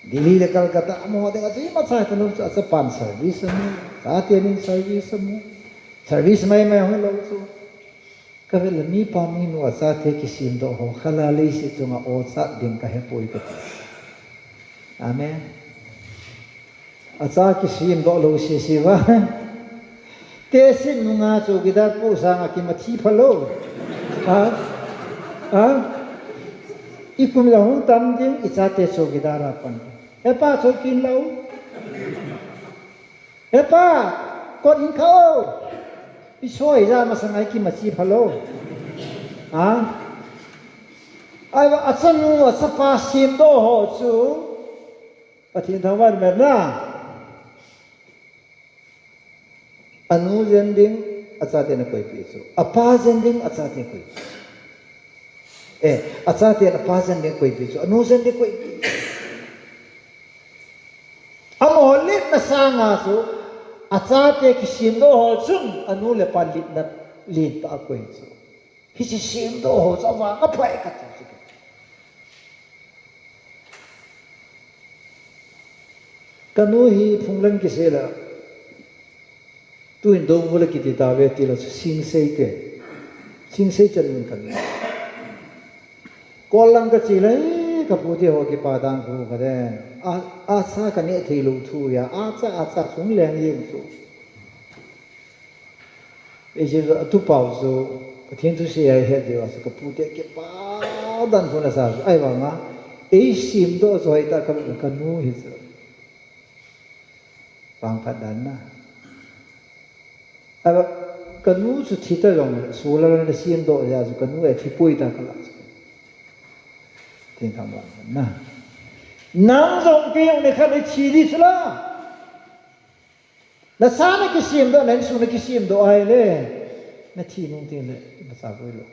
Delhi de Calcutta mo de aji ma sa ta no sa pan service mu ta te ni service mu service mai mai ho lo su ka vel mi pa mi nu sa te ki sim do ho khala le si chunga o sa ding ka he poi ka amen acha ki sim do lo si si wa te sin nga chu gidar pu sang ki ma thi phalo ikum la hung tam ding icha te chu gidar pan e pa chu kin lo e pa kon in khao i soi ra ma sang ai ki ma chi phalo ai wa achan nu sa pa sim do ho chu pathin thawan me na anu zending achate na koi pi so apa zending achate koi achate na pa zending koi pi so anu zending koi amo lit na sanga so achate ki sim do ho chung anu le pa lit na lit ta koi so hi si sim do ho cha wa ka phai ka cha kanu hi phunglan ki se la tu in dong mula ki ti ta ve ti la sing sei chen min kan kolang ka chi lai ka pu ti ho ki pa dang khu ka de a sa ka ne thei lu thu ya a cha sung leng yeng su e je tu pau zo ka thiên tu se ai he de wa ka pu ti ki pa dan khu na sa ai wa nga e sim do zo ai ta ka nu hi zo pang phat dan na aba kanu su thita long solar na sim do ya su kanu e thi pui ta kala tin tham wa na nang zong ke yong ne kha le chi di sla na sa na ki sim do nen su na ki sim do ai le na thi nung tin le ba sa pui lo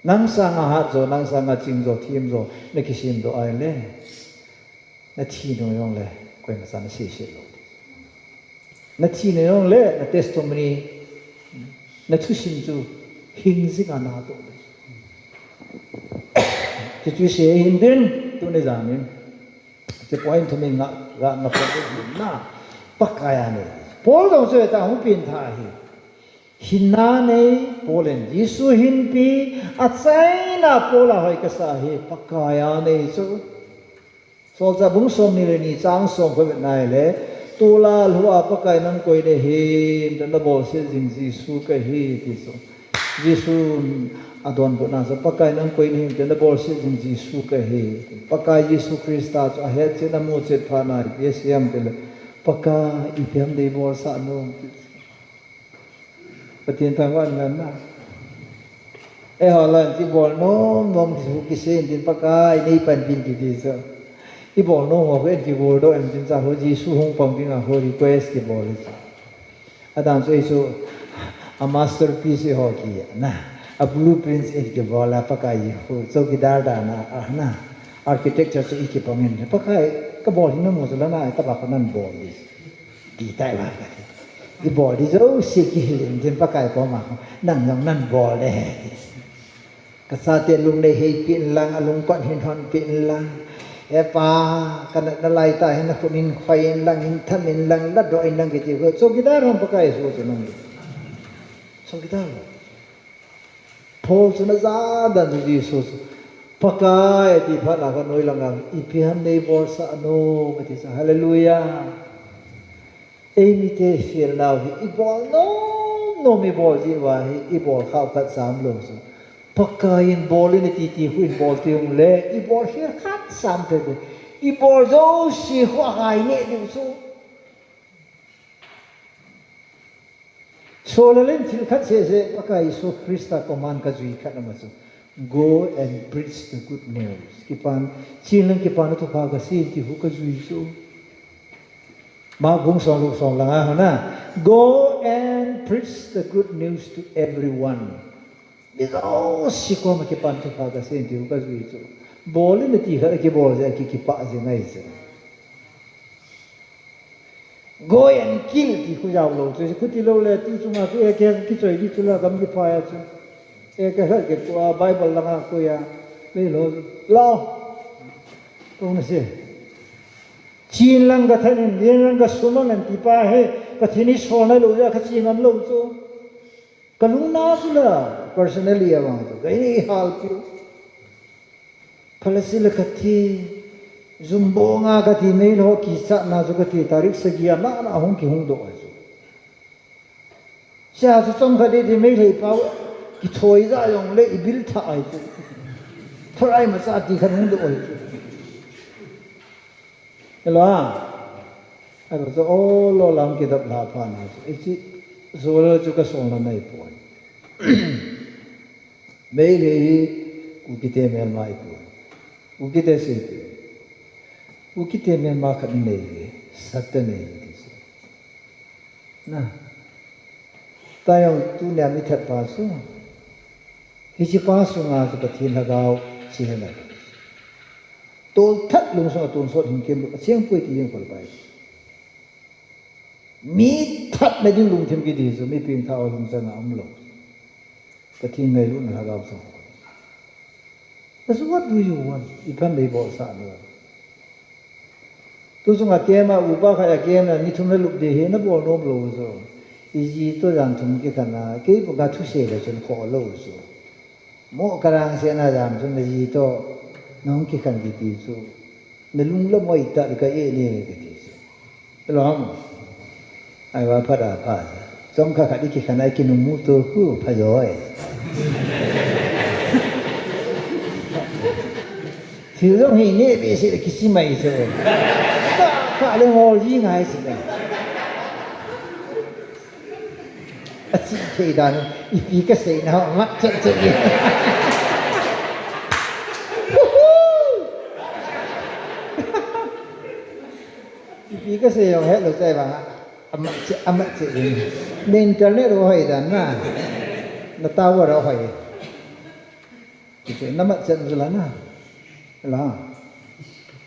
nang sa nga ha zo nang sa nga ching zo thim zo na ki sim do ai le na thi no yong le koi ma sa na si lo na chi ne yong le na testimony na thu sim chu hing zi ka na to ti chu se hin din tu ne jam in te point thumi nga ga na po na pakaya ne pol dong se ta hu pin tha hi hinna ne polen Yesu hin pi a chai na pola hoi ka sa hi pakaya ne chu so za bung som ni ni chang som ko nai le tola lua pakai nang koi de he dan da bol se jing Jesu ka he ti so Jesu adon bo na sa pakai nang koi ni dan da bol se jing Jesu ka he pakai Jesu Krista a he che na mo che pha na ri se yam te le pakai i pyam de bol sa no patien ta wan nan na e holan ti bol nom ki se din pakai nei pan bin ti so i bol no ho ke ki bol do en tin sa ho ji su hong pang ding a ho request ki bol adam so a masterpiece ho ki na a blueprints in ke bola pakai ho so kidar dana ahna architecture se iki pangin pakai ka bol hina mo zalana ta ba kanan bol di tai ba di bol di zo si ki lim tin pakai ko ma nan yang nan bol le ka sa te lung le hei pin lang alung kon hin hon pin lang e pa kan na lai ta hin ko nin khoi lang hin tham in lang la do in lang ke ti so kidar hom pakai so to nang so kidar Paul sana zada jadi Yesus pakai di pada kan noi langang ipihan nei borsa ano kati sa haleluya ini te fir now ibol no mi bol ji wa ibol khau kat sam lo so pakai in bol ni ti huin bol ti ung le ibol hir khat sam te ibol zo si hwa hai ne du so so len til khat se pakai so Krista command ka zui khat na so go and preach the good news kipan chilang kipan to pa ka si ti hu ka zui so ma bung so lu so la ha na go and preach the good news to everyone bizo si ko ma kipan to pa ka si ti hu ka zui so bol ni ti ha ki bol ja ki pa je ngai se go and kill ti khu jaw lo so khu ti lo le tu chunga ku e ke ki choi di chula gam ki pa ya chu e ke ha ke tu bible la nga ku ya le lo tu na se chin lang ga than yin lang ga suma ngan ti pa he ka thini so na lo ja ka chi ngam lo chu ka lu na su la personally awang to ga ni hal pi phalasila ka thi zumbo nga ka ti mail ho ki sa na zo ka ti tarik sa giya na hong ki hong do a zo sia zo chong ka de ti mail hei pa ki thoi za yong le ibil tha ai tu thorai ma sa ti khan hong do ai tu hello a ro zo o lo lam ki dap la pa na zo chi zo lo chu ka song na nai po mail hei ku ki te mel mai po ku ki te se ukite me makat nei satane dise na tayong tu ne mi that pa su hi chi pa su nga su pathin hagao chi na tol that lung so tun so hin kem chiang pui ti yeng kol bai mi that na ding lung them ki di su mi ping tha lung sa na am lo pathin ngai lu na hagao so so what do you want ipan dei bo sa no tu sung a kema upa khaya kema ni thum lu de he na bo no lo so i ji to jang thum ke kana ke bu ga thu se le chen kho lo so mo karang se na jam thum ji to nong ki kan ki ti so ne lung lo moi ta ka e ne ke ti so lo ham ai wa pha da pha song kha kha di ki kana ki nu mu to hu pha yo ai thì lúc hình như bị sự cái gì mày rồi cả lên ngồi gì ngay sự này chị thì đàn ý cái gì nào mắt chân chân đi ý cái gì nào hết rồi đây bạn âm mắt chị nên cho nên rồi đàn là tao vào đó hỏi thì nó mắt chân rồi là la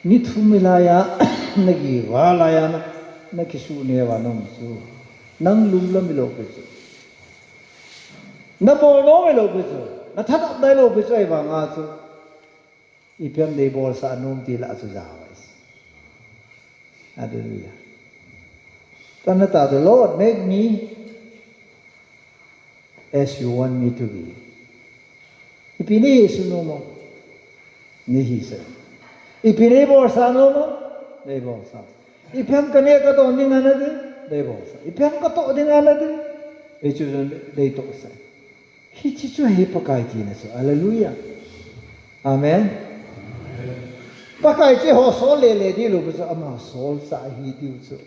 ni thumilaya nagi walaya na kisu ne wa nom su nang lum lam lo pe su na bo no me lo pe su na that up dai lo pe su ai ba nga su ipyam de bol sa nom ti la su ja wa hallelujah tanata the Lord make me as you want me to be ipini su no mo नहीं सर इपिने बोलसा no no नहीं बोलसा इपियम कने का तो नहीं गाना दे नहीं बोलसा इपियम का तो नहीं गाना दे ये चीज़ नहीं तो सर ही चीज़ है पकाई थी ना सर हालेलुया आमेन पकाई चे हो सोल ले दी लोग सर अम्मा सोल सा ही दी सर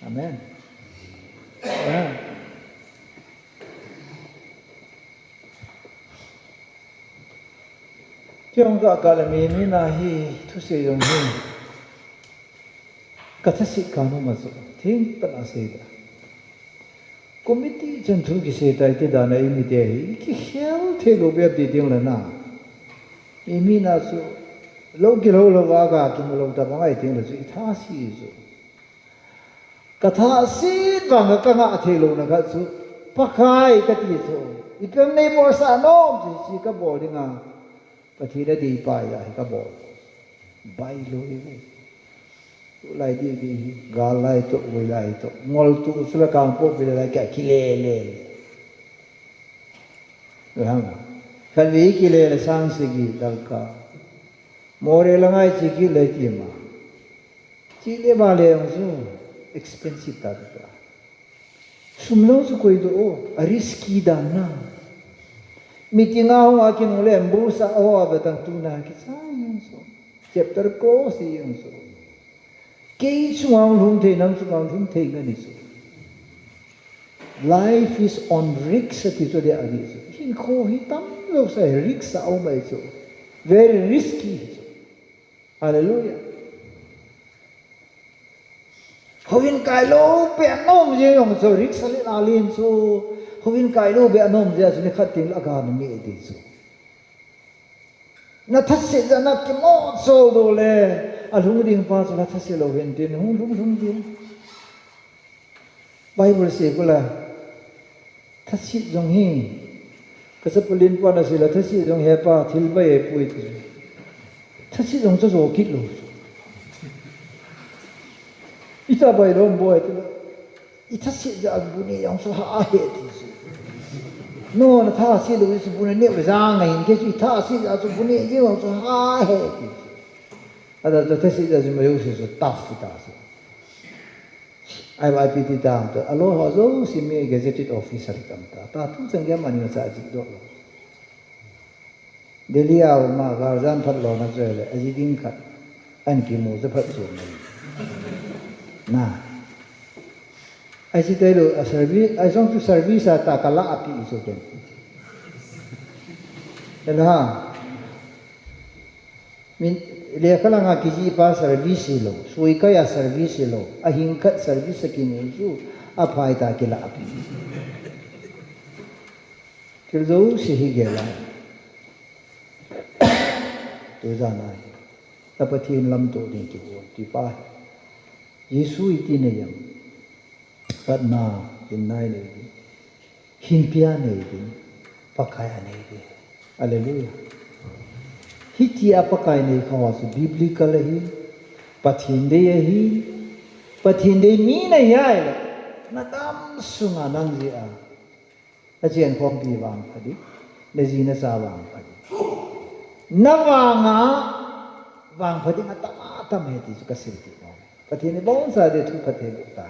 आमेन Tiong ka kalami mi na hi thu se yong hi kathasi kanu ma so thing pa na se da committee chân thu cái xe tay thì đàn ấy mi thế cái khéo thế lo bẹp đi tiếng là na mi na số lâu cái lâu lâu aga cái lâu ta bằng ai tiếng là gì tha si số cái tha si bằng cái ngã thế lâu na cái số pakai cái gì số ipem này bỏ sa nom chỉ cái bỏ đi ngang cái thì đã đi bay lại cái bỏ bay lối lại đi gà lại tụ với lại tụ ngol tụ sula càng phố về lại cái kile le rồi hả cái gì kile là sang sigi dalka more là ngay chỉ kile gì mà chỉ để mà lấy ông số expensive ta đó sum lo số coi đó risky đó na meeting ao akin ule mbusa o abatang tuna kisayang so chapter ko siyang so kay sumang rumte nam sumang rumte ngani so life is on risk at ito de agi so hin ko hitam lo sa risk sa o mai so very risky so hallelujah hovin kai lo pe nom je yong so risk sa alin so hovin kai lo be anom je so ni khatin la ga ni e di so na thase ja na ki mo so do le alung ding pa so la thase lo wen tin hung lung din bible se kula thasi jong hi ka sa pulin pa na sila thasi jong he pa thil ba e pui tu thasi jong so zo kit lo ita bai rom boy tu ita si ja bu ni yang so ha he ti so no na tha si lo si bu ne ne za ngai ke si tha si ja so bu ne ji yang so ha he ti ada to thasi ja ji ma yo si so ta si ta so ai ba pi ti ta to alo ho zo si me gazetted officer tam ta tu sang ya mani sa ji do lo delia ma ga zan phat lo na zwe le aji ding khat an ki mo za phat so na ai si te lo service ai song tu service ta kala api iso ken ha min le kala nga kiji pa service lo sui ka ya service lo a hing khat service ki ni su a phai ta ki la api kil zo si hi ge la tu za na ta pa thin lam to ni ki wo ti pa Yesu iti na yam pat na in nai ne himpia ne pakaya ne hallelujah hiti apakai ne khawa su biblical hi pathinde hi pathinde mi na yai na tam sunga nang ji a achen khom pi wang phadi ne ji na sa wang phadi na wanga wang phadi na ta ta me ti su ka sil ti pathine bon sa de thu phathe ta